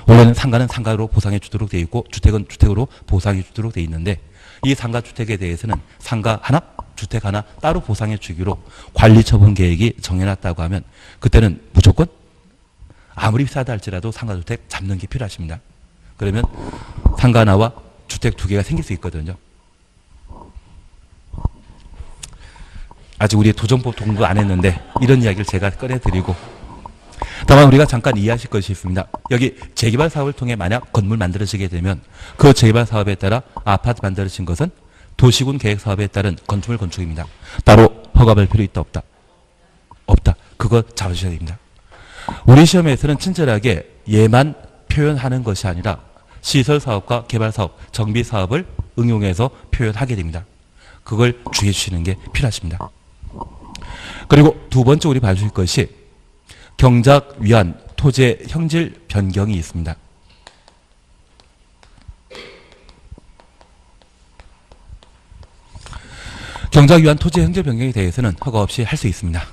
원래는 상가는 상가로 보상해 주도록 되어 있고 주택은 주택으로 보상해 주도록 되어 있는데 이 상가주택에 대해서는 상가 하나 주택 하나 따로 보상해 주기로 관리 처분 계획이 정해놨다고 하면 그때는 무조건 아무리 비싸다 할지라도 상가주택 잡는 게 필요하십니다. 그러면 상가 하나와 주택 두 개가 생길 수 있거든요. 아직 우리 도정법 공부 안 했는데 이런 이야기를 제가 꺼내드리고, 다만 우리가 잠깐 이해하실 것이 있습니다. 여기 재개발 사업을 통해 만약 건물 만들어지게 되면 그 재개발 사업에 따라 아파트 만들어진 것은 도시군 계획 사업에 따른 건축물 건축입니다. 따로 허가받을 필요 있다 없다? 없다. 그거 잡아주셔야 됩니다. 우리 시험에서는 친절하게 얘만 표현하는 것이 아니라 시설 사업과 개발 사업, 정비 사업을 응용해서 표현하게 됩니다. 그걸 주의해 주시는 게 필요하십니다. 그리고 두 번째 우리 봐주실 것이 경작 위한 토지의 형질 변경이 있습니다. 경작 위한 토지의 형질 변경에 대해서는 허가 없이 할 수 있습니다.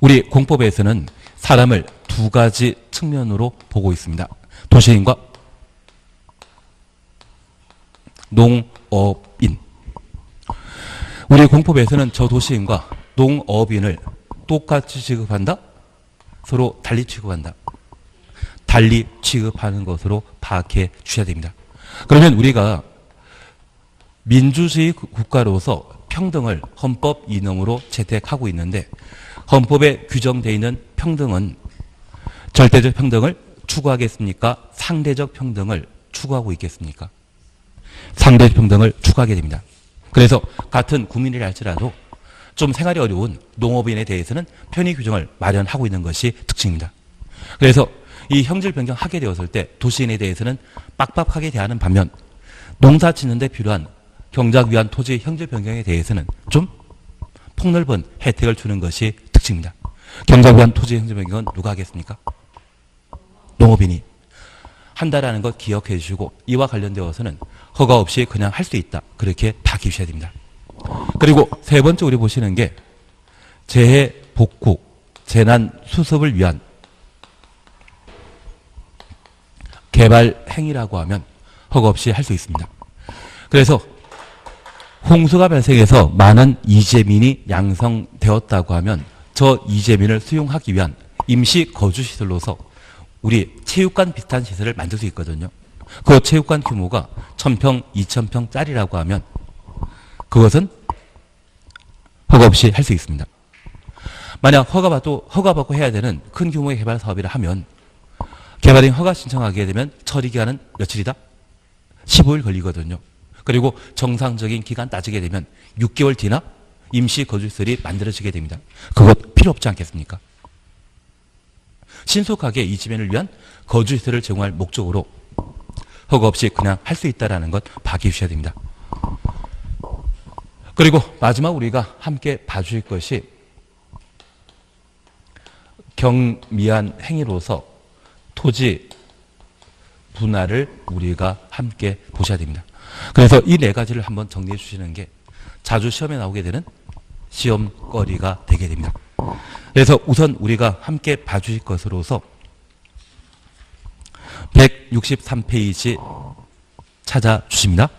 우리 공법에서는 사람을 두 가지 측면으로 보고 있습니다. 도시인과 농업인. 우리 공법에서는 저 도시인과 농업인을 똑같이 취급한다? 서로 달리 취급한다. 달리 취급하는 것으로 파악해 주셔야 됩니다. 그러면 우리가 민주주의 국가로서 평등을 헌법 이념으로 채택하고 있는데, 헌법에 규정되어 있는 평등은 절대적 평등을 추구하겠습니까? 상대적 평등을 추구하고 있겠습니까? 상대적 평등을 추구하게 됩니다. 그래서 같은 국민이라 할지라도 좀 생활이 어려운 농업인에 대해서는 편의 규정을 마련하고 있는 것이 특징입니다. 그래서 이 형질 변경하게 되었을 때 도시인에 대해서는 빡빡하게 대하는 반면 농사 짓는 데 필요한 경작 위한 토지 형질 변경에 대해서는 좀 폭넓은 혜택을 주는 것이 특징입니다. 경작 위한 토지 형질 변경은 누가 하겠습니까? 농업인이 한다라는 것 기억해 주시고, 이와 관련되어서는 허가 없이 그냥 할 수 있다. 그렇게 파악해 주셔야 됩니다. 그리고 세 번째 우리 보시는 게 재해 복구, 재난 수습을 위한 개발 행위라고 하면 허가 없이 할 수 있습니다. 그래서 홍수가 발생해서 많은 이재민이 양성되었다고 하면 저 이재민을 수용하기 위한 임시 거주시설로서 우리 체육관 비슷한 시설을 만들 수 있거든요. 그 체육관 규모가 1000평, 2000평짜리라고 하면 그것은 허가 없이 할 수 있습니다. 만약 허가받고 해야 되는 큰 규모의 개발 사업이라 하면 개발인 허가 신청하게 되면 처리 기간은 며칠이다? 15일 걸리거든요. 그리고 정상적인 기간 따지게 되면 6개월 뒤나 임시 거주시설이 만들어지게 됩니다. 그것 필요 없지 않겠습니까? 신속하게 이 지면을 위한 거주시설을 제공할 목적으로 허가 없이 그냥 할 수 있다는 것 파악해 주셔야 됩니다. 그리고 마지막 우리가 함께 봐주실 것이 경미한 행위로서 토지 분할을 우리가 함께 보셔야 됩니다. 그래서 이 네 가지를 한번 정리해 주시는 게 자주 시험에 나오게 되는 시험거리가 되게 됩니다. 그래서 우선 우리가 함께 봐주실 것으로서 163페이지 찾아주십니다.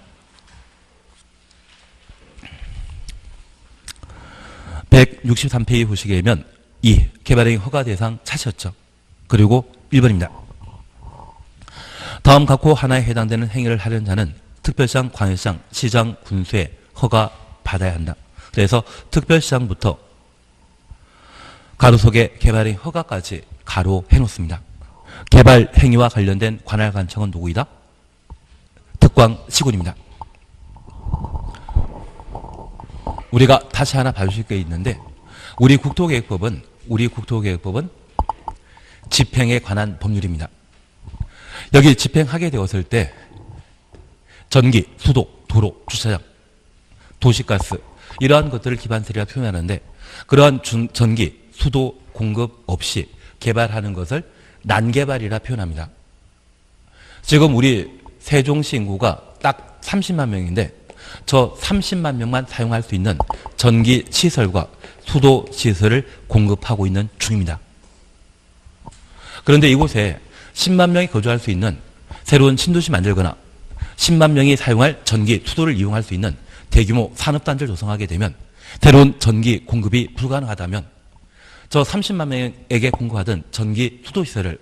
163페이지 보시게 되면 이 개발행위 허가 대상 찾으셨죠. 그리고 1번입니다. 다음 각호 하나에 해당되는 행위를 하려는 자는 특별시장, 광역시장, 시장, 군수에 허가 받아야 한다. 그래서 특별시장부터 가로 속에 개발행위 허가까지 가로 해놓습니다. 개발 행위와 관련된 관할관청은 누구이다? 특광시군입니다. 우리가 다시 하나 봐주실 게 있는데 우리 국토계획법은 집행에 관한 법률입니다. 여기 집행하게 되었을 때 전기, 수도, 도로, 주차장, 도시가스 이러한 것들을 기반세리라 표현하는데 그러한 전기, 수도 공급 없이 개발하는 것을 난개발이라 표현합니다. 지금 우리 세종시 인구가 딱 30만 명인데 저 30만 명만 사용할 수 있는 전기 시설과 수도 시설을 공급하고 있는 중입니다. 그런데 이곳에 10만 명이 거주할 수 있는 새로운 신도시 만들거나 10만 명이 사용할 전기, 수도를 이용할 수 있는 대규모 산업단지를 조성하게 되면 새로운 전기 공급이 불가능하다면 저 30만 명에게 공급하던 전기 수도시설을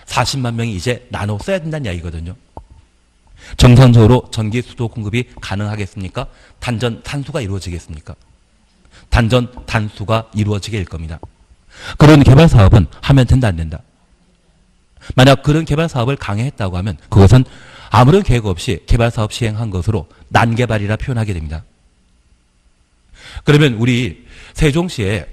40만 명이 이제 나눠 써야 된다는 이야기거든요. 정상적으로 전기 수도 공급이 가능하겠습니까? 단전 단수가 이루어지겠습니까? 단전 단수가 이루어지게 될 겁니다. 그런 개발 사업은 하면 된다 안 된다? 만약 그런 개발 사업을 강행했다고 하면 그것은 아무런 계획 없이 개발 사업 시행한 것으로 난개발이라 표현하게 됩니다. 그러면 우리 세종시에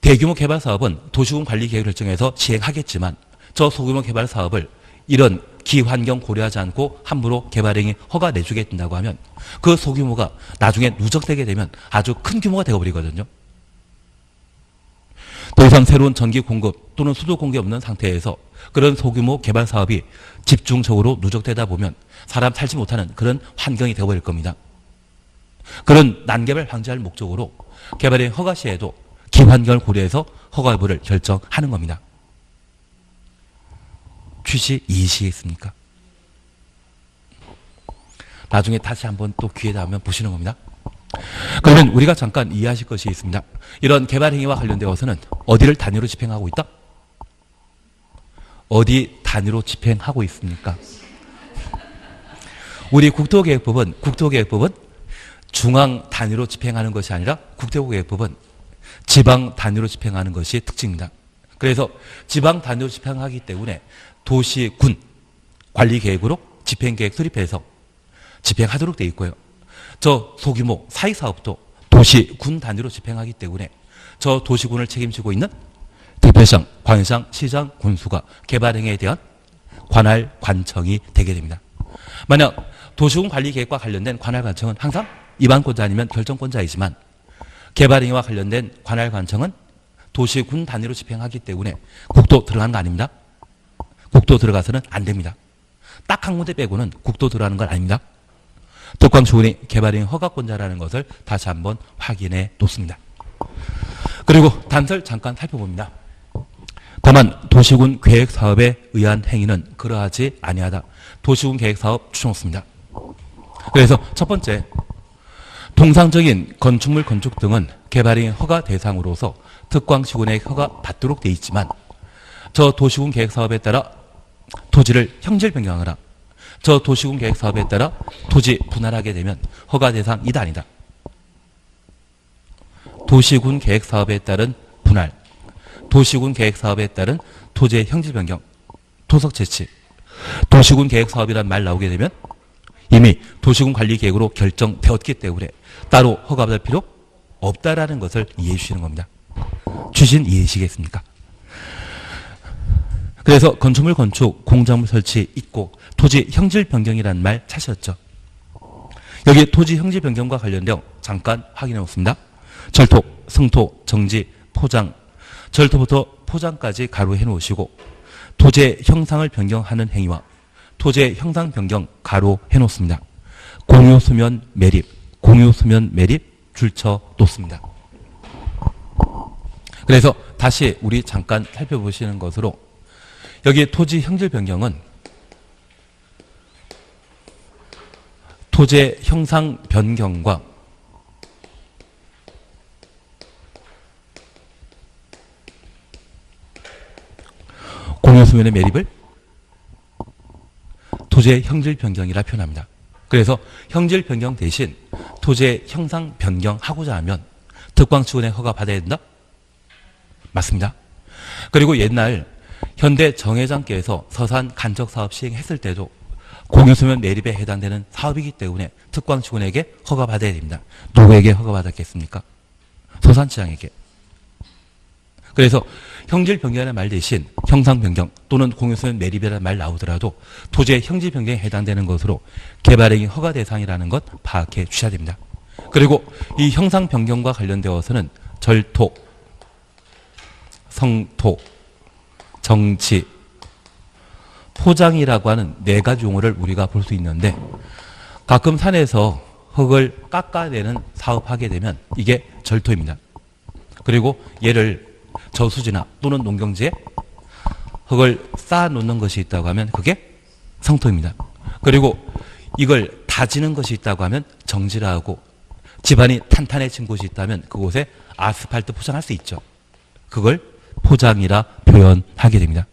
대규모 개발 사업은 도시군 관리 계획을 결정해서 시행하겠지만 저 소규모 개발 사업을 이런 기환경 고려하지 않고 함부로 개발행위 허가 내주게 된다고 하면 그 소규모가 나중에 누적되게 되면 아주 큰 규모가 되어버리거든요. 더 이상 새로운 전기 공급 또는 수도 공급이 없는 상태에서 그런 소규모 개발 사업이 집중적으로 누적되다 보면 사람 살지 못하는 그런 환경이 되어버릴 겁니다. 그런 난개발 방지할 목적으로 개발행 허가 시에도 기환경을 고려해서 허가 여부를 결정하는 겁니다. 취지 이해하시겠습니까? 나중에 다시 한번 또 기회 닿으면 보시는 겁니다. 그러면 우리가 잠깐 이해하실 것이 있습니다. 이런 개발 행위와 관련되어서는 어디를 단위로 집행하고 있다? 어디 단위로 집행하고 있습니까? 우리 국토계획법은 중앙 단위로 집행하는 것이 아니라 국토계획법은 지방 단위로 집행하는 것이 특징입니다. 그래서 지방 단위로 집행하기 때문에 도시군 관리계획으로 집행계획 수립해서 집행하도록 되어 있고요. 저 소규모 사익사업도 도시군 단위로 집행하기 때문에 저 도시군을 책임지고 있는 대표시장, 광역시장, 시장, 군수가 개발행위에 대한 관할 관청이 되게 됩니다. 만약 도시군 관리계획과 관련된 관할 관청은 항상 입안권자 아니면 결정권자이지만 개발행위와 관련된 관할 관청은 도시군 단위로 집행하기 때문에 국도 들어가는 거 아닙니다. 국도 들어가서는 안 됩니다. 딱 한 군데 빼고는 국도 들어가는 건 아닙니다. 특광주군이 개발행위 허가권자라는 것을 다시 한번 확인해 놓습니다. 그리고 단서를 잠깐 살펴봅니다. 다만 도시군 계획사업에 의한 행위는 그러하지 아니하다. 도시군 계획사업 추천없습니다. 그래서 첫 번째, 통상적인 건축물 건축 등은 개발행위 허가 대상으로서 특광시군의 허가 받도록 되어 있지만 저 도시군 계획사업에 따라 토지를 형질 변경하거나 저 도시군 계획사업에 따라 토지 분할하게 되면 허가 대상 이다 아니다. 도시군 계획사업에 따른 분할, 도시군 계획사업에 따른 토지의 형질 변경, 토석 채취, 도시군 계획사업이란 말 나오게 되면 이미 도시군 관리계획으로 결정되었기 때문에 따로 허가받을 필요 없다라는 것을 이해해 주시는 겁니다. 취지는 이해하시겠습니까? 그래서 건축물 건축, 공작물 설치 있고 토지 형질 변경이라는 말 찾으셨죠? 여기 토지 형질 변경과 관련되어 잠깐 확인해 보겠습니다. 절토, 성토, 정지, 포장, 절토부터 포장까지 가로해 놓으시고 토지의 형상을 변경하는 행위와 토지의 형상 변경 가로해 놓습니다. 공유수면 매립, 공유수면 매립 줄쳐 놓습니다. 그래서 다시 우리 잠깐 살펴보시는 것으로 여기 토지 형질 변경은 토지의 형상 변경과 공유수면의 매립을 토지의 형질 변경이라 표현합니다. 그래서 형질 변경 대신 토지의 형상 변경하고자 하면 특광시군의 허가 받아야 된다? 맞습니다. 그리고 옛날 현대 정회장께서 서산 간척사업 시행했을 때도 공유수면 매립에 해당되는 사업이기 때문에 특광시군에게 허가받아야 됩니다. 누구에게 허가받았겠습니까? 서산시장에게. 그래서 형질 변경이라는 말 대신 형상 변경 또는 공유수면 매립이라는 말 나오더라도 토지의 형질 변경에 해당되는 것으로 개발행위 허가 대상이라는 것 파악해 주셔야 됩니다. 그리고 이 형상 변경과 관련되어서는 절토, 성토, 정치, 포장이라고 하는 네 가지 용어를 우리가 볼 수 있는데 가끔 산에서 흙을 깎아내는 사업하게 되면 이게 절토입니다. 그리고 얘를 저수지나 또는 농경지에 흙을 쌓아놓는 것이 있다고 하면 그게 성토입니다. 그리고 이걸 다지는 것이 있다고 하면 정지라 하고 집안이 탄탄해진 곳이 있다면 그곳에 아스팔트 포장할 수 있죠. 그걸 포장이라 표현하게 됩니다.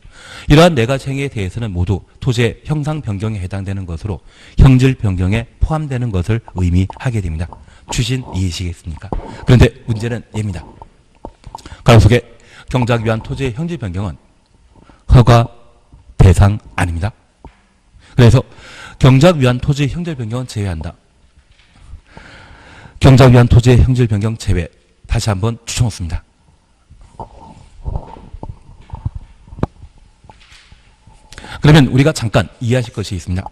이러한 네 가지 행위에 대해서는 모두 토지의 형상 변경에 해당되는 것으로 형질 변경에 포함되는 것을 의미하게 됩니다. 추신 이해시겠습니까? 그런데 문제는 얘입니다. 가로 속에 경작 위한 토지의 형질 변경은 허가 대상 아닙니다. 그래서 경작 위한 토지의 형질 변경은 제외한다. 경작 위한 토지의 형질 변경 제외. 다시 한번 추정했습니다. 그러면 우리가 잠깐 이해하실 것이 있습니다.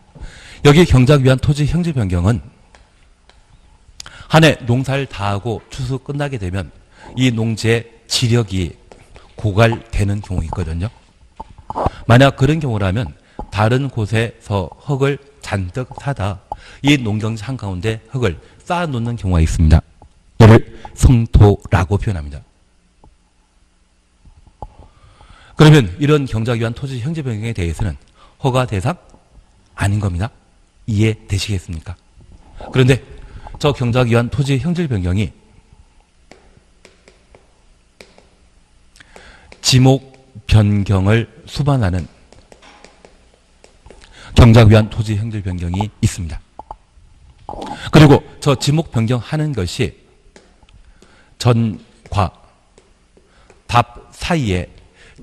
여기 경작 위한 토지 형질 변경은 한 해 농사를 다하고 추수 끝나게 되면 이 농지의 지력이 고갈되는 경우 있거든요. 만약 그런 경우라면 다른 곳에서 흙을 잔뜩 사다 이 농경지 한가운데 흙을 쌓아놓는 경우가 있습니다. 이를 성토라고 표현합니다. 그러면 이런 경작 위한 토지 형질 변경에 대해서는 허가 대상 아닌 겁니다. 이해되시겠습니까? 그런데 저 경작 위한 토지 형질 변경이 지목 변경을 수반하는 경작 위한 토지 형질 변경이 있습니다. 그리고 저 지목 변경하는 것이 전과 답 사이에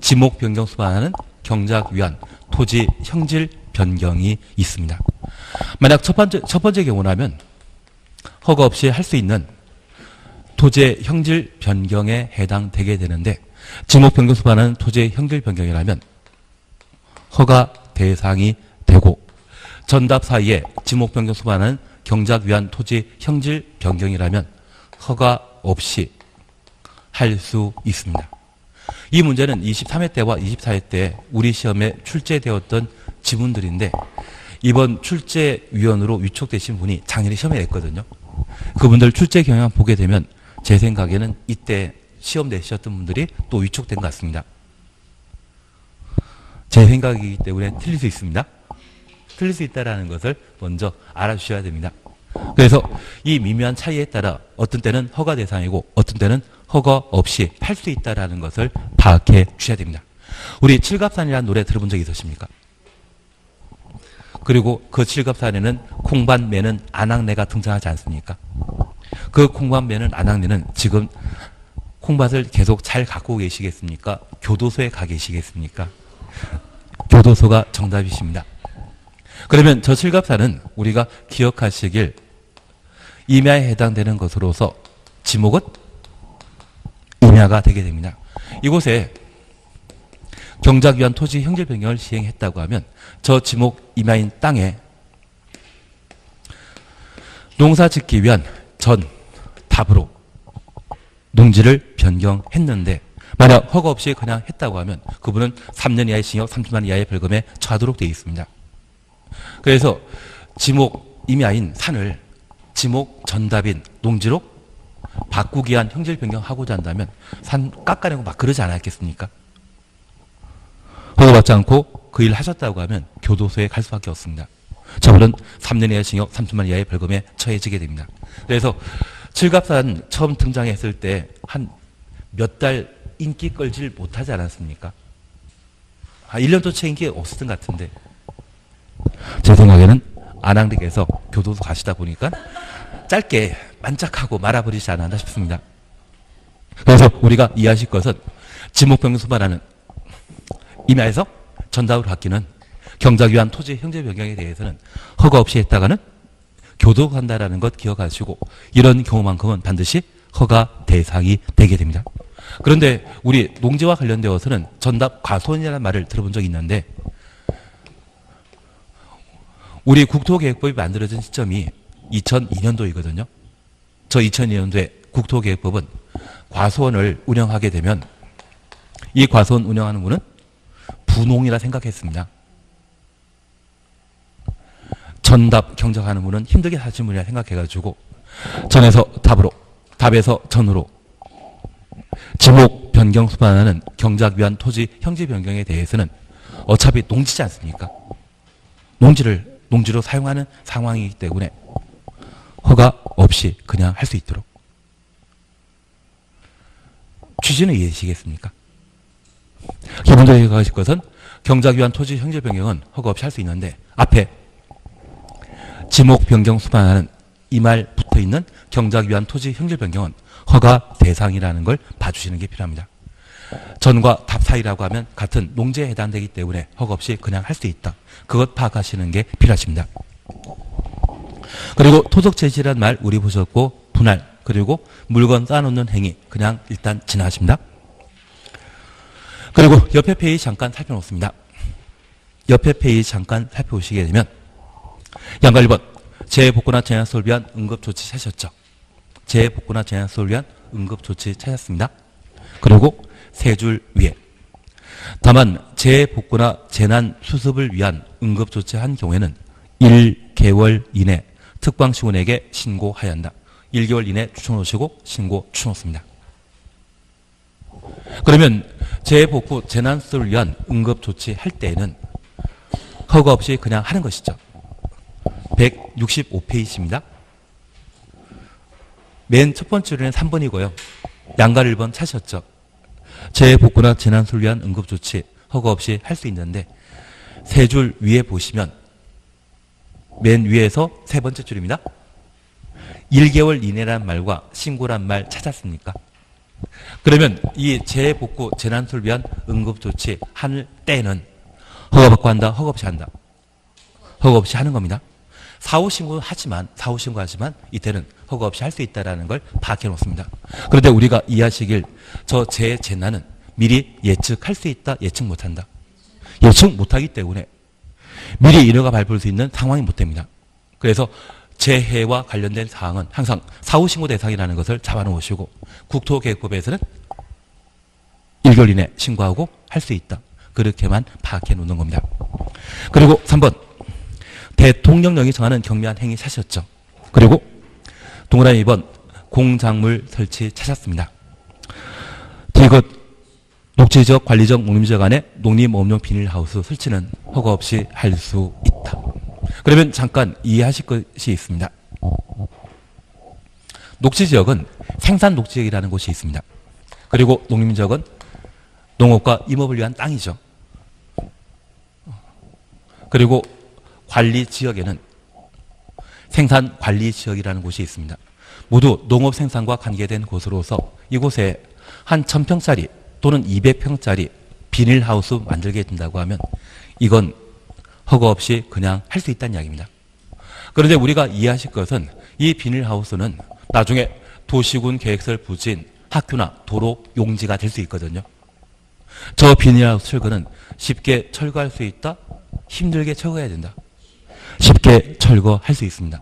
지목 변경 수반하는 경작 위한 토지 형질 변경이 있습니다. 만약 첫 번째 경우라면 허가 없이 할 수 있는 토지의 형질 변경에 해당되게 되는데 지목 변경 수반하는 토지의 형질 변경이라면 허가 대상이 되고 전답 사이에 지목 변경 수반하는 경작 위한 토지 형질 변경이라면 허가 없이 할 수 있습니다. 이 문제는 23회 때와 24회 때 우리 시험에 출제되었던 지문들인데 이번 출제위원으로 위촉되신 분이 작년에 시험에 냈거든요. 그분들 출제 경향 보게 되면 제 생각에는 이때 시험 내셨던 분들이 또 위촉된 것 같습니다. 제 생각이기 때문에 틀릴 수 있습니다. 틀릴 수 있다는 것을 먼저 알아주셔야 됩니다. 그래서 이 미묘한 차이에 따라 어떤 때는 허가 대상이고 어떤 때는 허가 없이 할 수 있다는 것을 파악해 주셔야 됩니다. 우리 칠갑산이라는 노래 들어본 적 있으십니까? 그리고 그 칠갑산에는 콩밭 매는 안악내가 등장하지 않습니까? 그 콩밭 매는 안악내는 지금 콩밭을 계속 잘 갖고 계시겠습니까? 교도소에 가 계시겠습니까? 교도소가 정답이십니다. 그러면 저 칠갑산은 우리가 기억하시길 임야에 해당되는 것으로서 지목은 임야가 되게 됩니다. 이곳에 경작 위한 토지 형질 변경을 시행했다고 하면 저 지목 임야인 땅에 농사 짓기 위한 전 답으로 농지를 변경했는데 만약 허가 없이 그냥 했다고 하면 그분은 3년 이하의 징역 30만 이하의 벌금에 처하도록 되어 있습니다. 그래서 지목 임야인 산을 지목 전답인 농지로 바꾸기 위한 형질 변경하고자 한다면 산 깎아내고 막 그러지 않았겠습니까? 허가받지 않고 그 일을 하셨다고 하면 교도소에 갈 수밖에 없습니다. 저분은 3년 이하의 징역 30만 이하의 벌금에 처해지게 됩니다. 그래서 칠갑산 처음 등장했을 때 한 몇 달 인기 끌질 못하지 않았습니까? 1년도 채 인기 없었던 것 같은데 제 생각에는 안양대에서 교도소 가시다 보니까 짧게 만짝하고 말아버리지 않았나 싶습니다. 그래서 우리가 이해하실 것은 지목변경 수반하는 임야에서 전답으로 바뀌는 경작 위한 토지 형질 변경에 대해서는 허가 없이 했다가는 교도소 간다라는 것 기억하시고 이런 경우만큼은 반드시 허가 대상이 되게 됩니다. 그런데 우리 농지와 관련되어서는 전답 과소원이라는 말을 들어본 적이 있는데 우리 국토계획법이 만들어진 시점이 2002년도이거든요. 저 2002년도에 국토계획법은 과소원을 운영하게 되면 이 과소원 운영하는 분은 분홍이라 생각했습니다. 전답 경작하는 분은 힘들게 사신 분이라 생각해가지고 전에서 답으로 답에서 전으로 지목 변경 수반하는 경작 위한 토지 형질 변경에 대해서는 어차피 농지지 않습니까? 농지로 사용하는 상황이기 때문에 허가 없이 그냥 할 수 있도록. 취지는 이해되시겠습니까? 기본적으로 하실 것은 경작 위한 토지 형질 변경은 허가 없이 할 수 있는데 앞에 지목 변경 수반하는 이 말 붙어 있는 경작 위한 토지 형질 변경은 허가 대상이라는 걸 봐주시는 게 필요합니다. 전과 답 사이라고 하면 같은 농지에 해당되기 때문에 허가 없이 그냥 할 수 있다. 그것 파악하시는 게 필요하십니다. 그리고 토속 제시란 말 우리 보셨고 분할 그리고 물건 쌓아놓는 행위 그냥 일단 지나가십니다. 그리고 옆에 페이지 잠깐 살펴놓습니다. 옆에 페이지 잠깐 살펴보시게 되면 양가 1번 재해복구나 재난수를 위한 응급조치 찾으셨죠. 재해복구나 재난수를 위한 응급조치 찾았습니다. 그리고 세 줄 위에 다만 재해복구나 재난수습을 위한 응급조치한 경우에는 1개월 이내 특방시군에게 신고해야 한다. 1개월 이내 추천오시고 신고 추천놓습니다. 그러면 재해복구 재난수습을 위한 응급조치 할 때에는 허가 없이 그냥 하는 것이죠. 165페이지입니다. 맨 첫 번째 줄에는 3번이고요. 양가 1번 찾으셨죠. 재해복구나 재난수를 위한 응급조치 허가 없이 할 수 있는데 세 줄 위에 보시면 맨 위에서 세 번째 줄입니다. 1개월 이내란 말과 신고란 말 찾았습니까? 그러면 이 재해복구 재난수를 위한 응급조치 할 때는 허가받고 한다, 허가 없이 한다. 허가 없이 하는 겁니다. 사후신고는 하지만 이때는 허가 없이 할 수 있다는 걸 파악해 놓습니다. 그런데 우리가 이해하시길 저 재난은 미리 예측할 수 있다, 예측 못한다. 예측 못하기 때문에 미리 인허가 발부할 수 있는 상황이 못 됩니다. 그래서 재해와 관련된 사항은 항상 사후신고 대상이라는 것을 잡아놓으시고 국토계획법에서는 1개월 이내 신고하고 할 수 있다. 그렇게만 파악해 놓는 겁니다. 그리고 3번 대통령령이 정하는 경미한 행위 찾으셨죠. 그리고 동그라미 2번 공작물 설치 찾았습니다. 디귿 녹지지역, 관리지역, 농림지역 안에 농림업용 비닐하우스 설치는 허가 없이 할 수 있다. 그러면 잠깐 이해하실 것이 있습니다. 녹지지역은 생산 녹지지역이라는 곳이 있습니다. 그리고 농림지역은 농업과 임업을 위한 땅이죠. 그리고 관리지역에는 생산관리지역이라는 곳이 있습니다. 모두 농업 생산과 관계된 곳으로서 이곳에 한 1000평짜리 또는 200평짜리 비닐하우스 만들게 된다고 하면 이건 허가 없이 그냥 할 수 있다는 이야기입니다. 그런데 우리가 이해하실 것은 이 비닐하우스는 나중에 도시군 계획설 부지인 학교나 도로 용지가 될 수 있거든요. 저 비닐하우스 철거는 쉽게 철거할 수 있다? 힘들게 철거해야 된다. 쉽게 철거할 수 있습니다.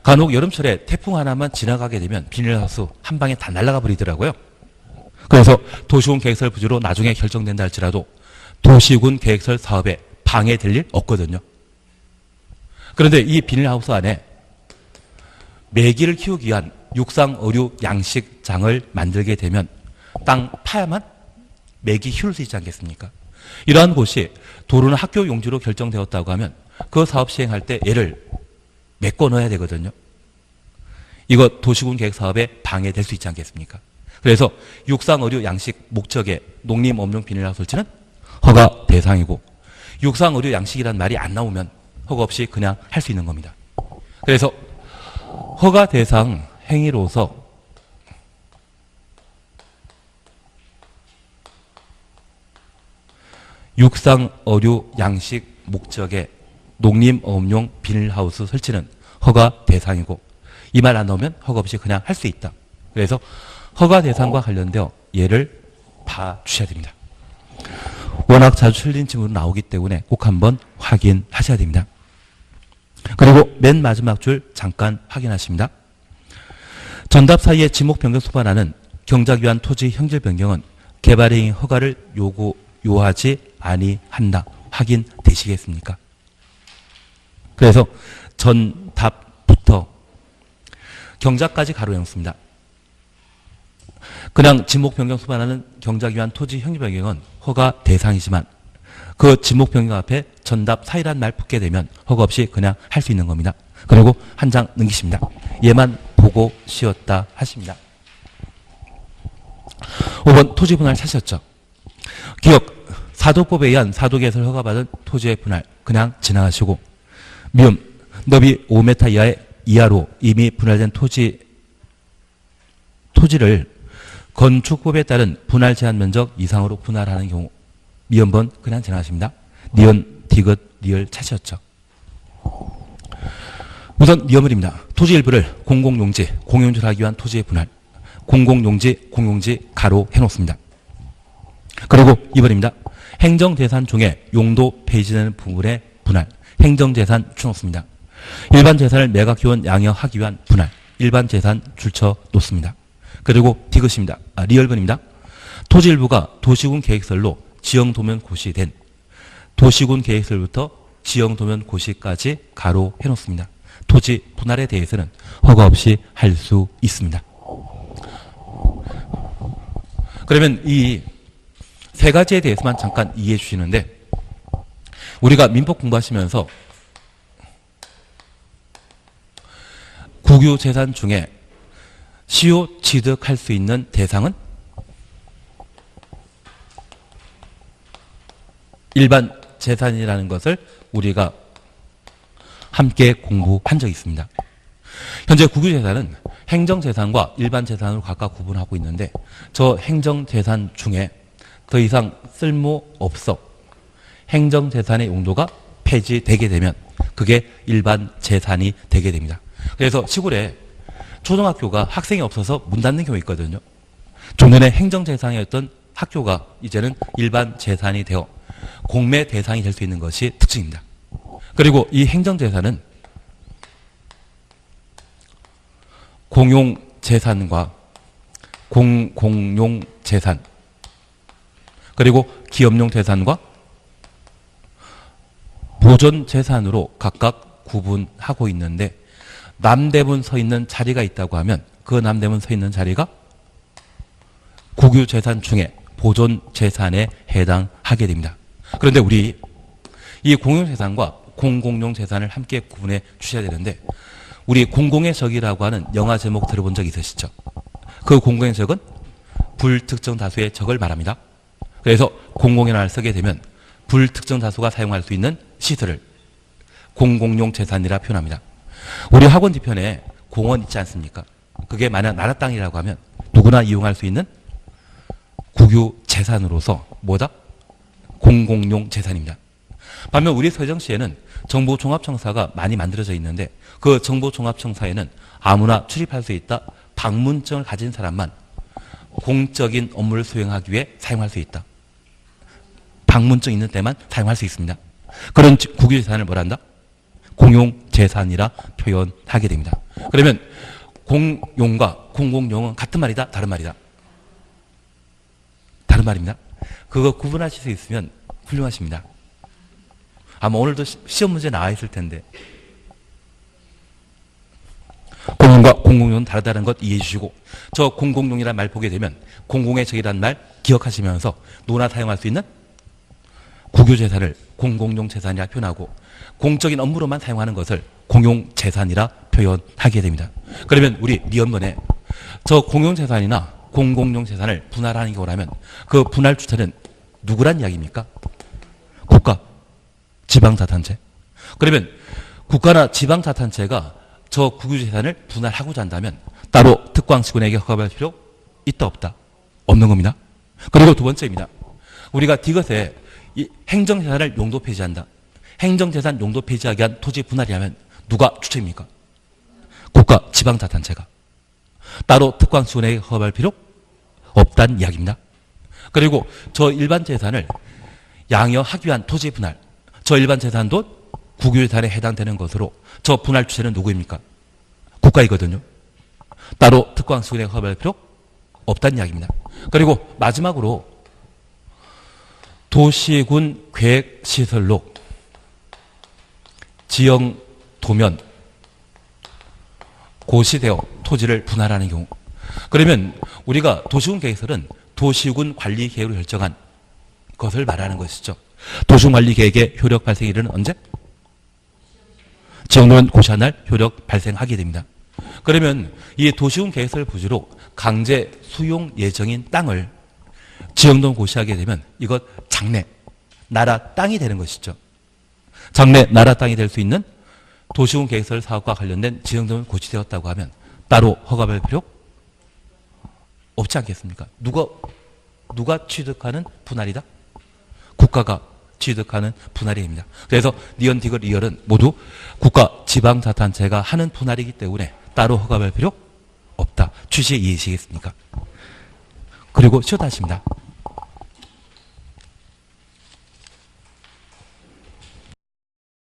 간혹 여름철에 태풍 하나만 지나가게 되면 비닐하우스 한 방에 다 날아가 버리더라고요. 그래서 도시군 계획설 부지로 나중에 결정된다 할지라도 도시군 계획설 사업에 방해될 일 없거든요. 그런데 이 비닐하우스 안에 메기를 키우기 위한 육상, 어류, 양식장을 만들게 되면 땅 파야만 메기 키울 수 있지 않겠습니까? 이러한 곳이 도로나 학교 용지로 결정되었다고 하면 그 사업 시행할 때 얘를 메꿔 넣어야 되거든요. 이거 도시군 계획 사업에 방해될 수 있지 않겠습니까? 그래서 육상, 어류, 양식 목적의 농림업용 비닐하우스 설치는 허가 대상이고 육상, 어류, 양식이란 말이 안 나오면 허가 없이 그냥 할 수 있는 겁니다. 그래서 허가 대상 행위로서 육상, 어류, 양식 목적의 농림업용 비닐하우스 설치는 허가 대상이고 이 말 안 나오면 허가 없이 그냥 할 수 있다. 그래서 허가 대상과 관련되어 얘를 봐주셔야 됩니다. 워낙 자주 틀린 질문으로 나오기 때문에 꼭 한번 확인하셔야 됩니다. 그리고 맨 마지막 줄 잠깐 확인하십니다. 전답 사이에 지목 변경 소반하는 경작 위한 토지 형질 변경은 개발행위 허가를 요하지 아니한다. 확인되시겠습니까? 그래서 전답부터 경작까지 가로영습니다. 그냥 지목 변경 소반하는 경작 위한 토지 형질 변경은 허가 대상이지만 그 지목 변경 앞에 전답 사이란 말 붙게 되면 허가 없이 그냥 할 수 있는 겁니다. 그리고 한 장 넘기십니다. 얘만 보고 쉬었다 하십니다. 5번 토지 분할 찾으셨죠? 기억, 사도법에 의한 사도개설 허가받은 토지의 분할 그냥 지나가시고, 미음, 너비 5m 이하로 이미 분할된 토지를 건축법에 따른 분할 제한 면적 이상으로 분할하는 경우, 미음번 그냥 지나가십니다. 니은, 디귿, 리을 찾으셨죠? 우선 니은물입니다. 토지 일부를 공공용지, 공용지로 하기 위한 토지의 분할, 공공용지, 공용지 가로 해놓습니다. 그리고 2번입니다. 행정재산 중에 용도 폐지되는 부분의 분할, 행정재산 줄놓습니다. 일반 재산을 매각기원 양형하기 위한 분할, 일반 재산 줄쳐 놓습니다. 그리고 디귿입니다. 리얼번입니다. 토지 일부가 도시군 계획설로 지형도면 고시된 도시군 계획설부터 지형도면 고시까지 가로 해놓습니다. 토지 분할에 대해서는 허가 없이 할 수 있습니다. 그러면 이 세 가지에 대해서만 잠깐 이해해 주시는데, 우리가 민법 공부하시면서 국유재산 중에 시효 취득할 수 있는 대상은 일반 재산이라는 것을 우리가 함께 공부한 적이 있습니다. 현재 국유재산은 행정재산과 일반 재산으로 각각 구분하고 있는데, 저 행정재산 중에 더 이상 쓸모없어 행정재산의 용도가 폐지되게 되면 그게 일반 재산이 되게 됩니다. 그래서 시골에 초등학교가 학생이 없어서 문 닫는 경우 있거든요. 좀 전에 행정재산이었던 학교가 이제는 일반 재산이 되어 공매 대상이 될 수 있는 것이 특징입니다. 그리고 이 행정재산은 공용재산과 공공용재산, 그리고 기업용재산과 보존재산으로 각각 구분하고 있는데, 남대문 서 있는 자리가 있다고 하면 그 남대문 서 있는 자리가 국유재산 중에 보존재산에 해당하게 됩니다. 그런데 우리 이 공용재산과 공공용재산을 함께 구분해 주셔야 되는데, 우리 공공의 적이라고 하는 영화 제목 들어본 적 있으시죠? 그 공공의 적은 불특정 다수의 적을 말합니다. 그래서 공공이라는 쓰게 되면 불특정 다수가 사용할 수 있는 시설을 공공용 재산이라 표현합니다. 우리 학원 뒤편에 공원 있지 않습니까? 그게 만약 나라 땅이라고 하면 누구나 이용할 수 있는 국유 재산으로서 뭐다? 공공용 재산입니다. 반면 우리 서정시에는 정보종합청사가 많이 만들어져 있는데, 그 정보종합청사에는 아무나 출입할 수 있다. 방문증을 가진 사람만 공적인 업무를 수행하기 위해 사용할 수 있다. 방문증 있는 때만 사용할 수 있습니다. 그런 국유재산을 뭐란다? 공용재산이라 표현하게 됩니다. 그러면 공용과 공공용은 같은 말이다? 다른 말이다? 다른 말입니다. 그거 구분하실 수 있으면 훌륭하십니다. 아마 오늘도 시험 문제 나와 있을 텐데, 공용과 공공용은 다르다는 것 이해해 주시고, 저 공공용이라는 말 보게 되면 공공의 적이라는 말 기억하시면서 누구나 사용할 수 있는 국유재산을 공공용 재산이라 표현하고, 공적인 업무로만 사용하는 것을 공용재산이라 표현하게 됩니다. 그러면 우리 니언번에 저 공용재산이나 공공용 재산을 분할하는 경우라면 그 분할 주체는 누구란 이야기입니까? 국가, 지방자치단체. 그러면 국가나 지방자치단체가 저 국유재산을 분할하고자 한다면 따로 특광시군에게 허가받을 필요 있다 없다? 없는 겁니다. 그리고 두 번째입니다. 우리가 디귿에 이 행정재산을 용도 폐지한다. 행정재산 용도 폐지하기 위한 토지 분할이 하면 누가 주체입니까? 국가, 지방자치단체가. 따로 특광시군에게 허가받을 필요 없다는 이야기입니다. 그리고 저 일반 재산을 양형하기 위한 토지 분할, 저 일반 재산도 국유재산에 해당되는 것으로 저 분할 주체는 누구입니까? 국가이거든요. 따로 특광시군에 허가할 필요 없다는 이야기입니다. 그리고 마지막으로 도시군 계획시설로 지형 도면 고시되어 토지를 분할하는 경우, 그러면 우리가 도시군 계획설은 도시군 관리 계획으로 결정한 것을 말하는 것이죠. 도시군 관리 계획의 효력 발생일은 언제? 지형도면 고시한 날 효력 발생하게 됩니다. 그러면 이 도시군 계획서를 부지로 강제 수용 예정인 땅을 지형동 고시하게 되면 이것 장래, 나라 땅이 되는 것이죠. 장래, 나라 땅이 될 수 있는 도시군 계획설 사업과 관련된 지형동을 고시되었다고 하면 따로 허가받을 필요 없지 않겠습니까? 누가 취득하는 분할이다? 국가가 취득하는 분할입니다. 그래서 니언, 디귿, 리얼은 모두 국가 지방자치단체가 하는 분할이기 때문에 따로 허가받을 필요 없다. 취지에 이해하시겠습니까? 그리고 쉬었다 하십니다.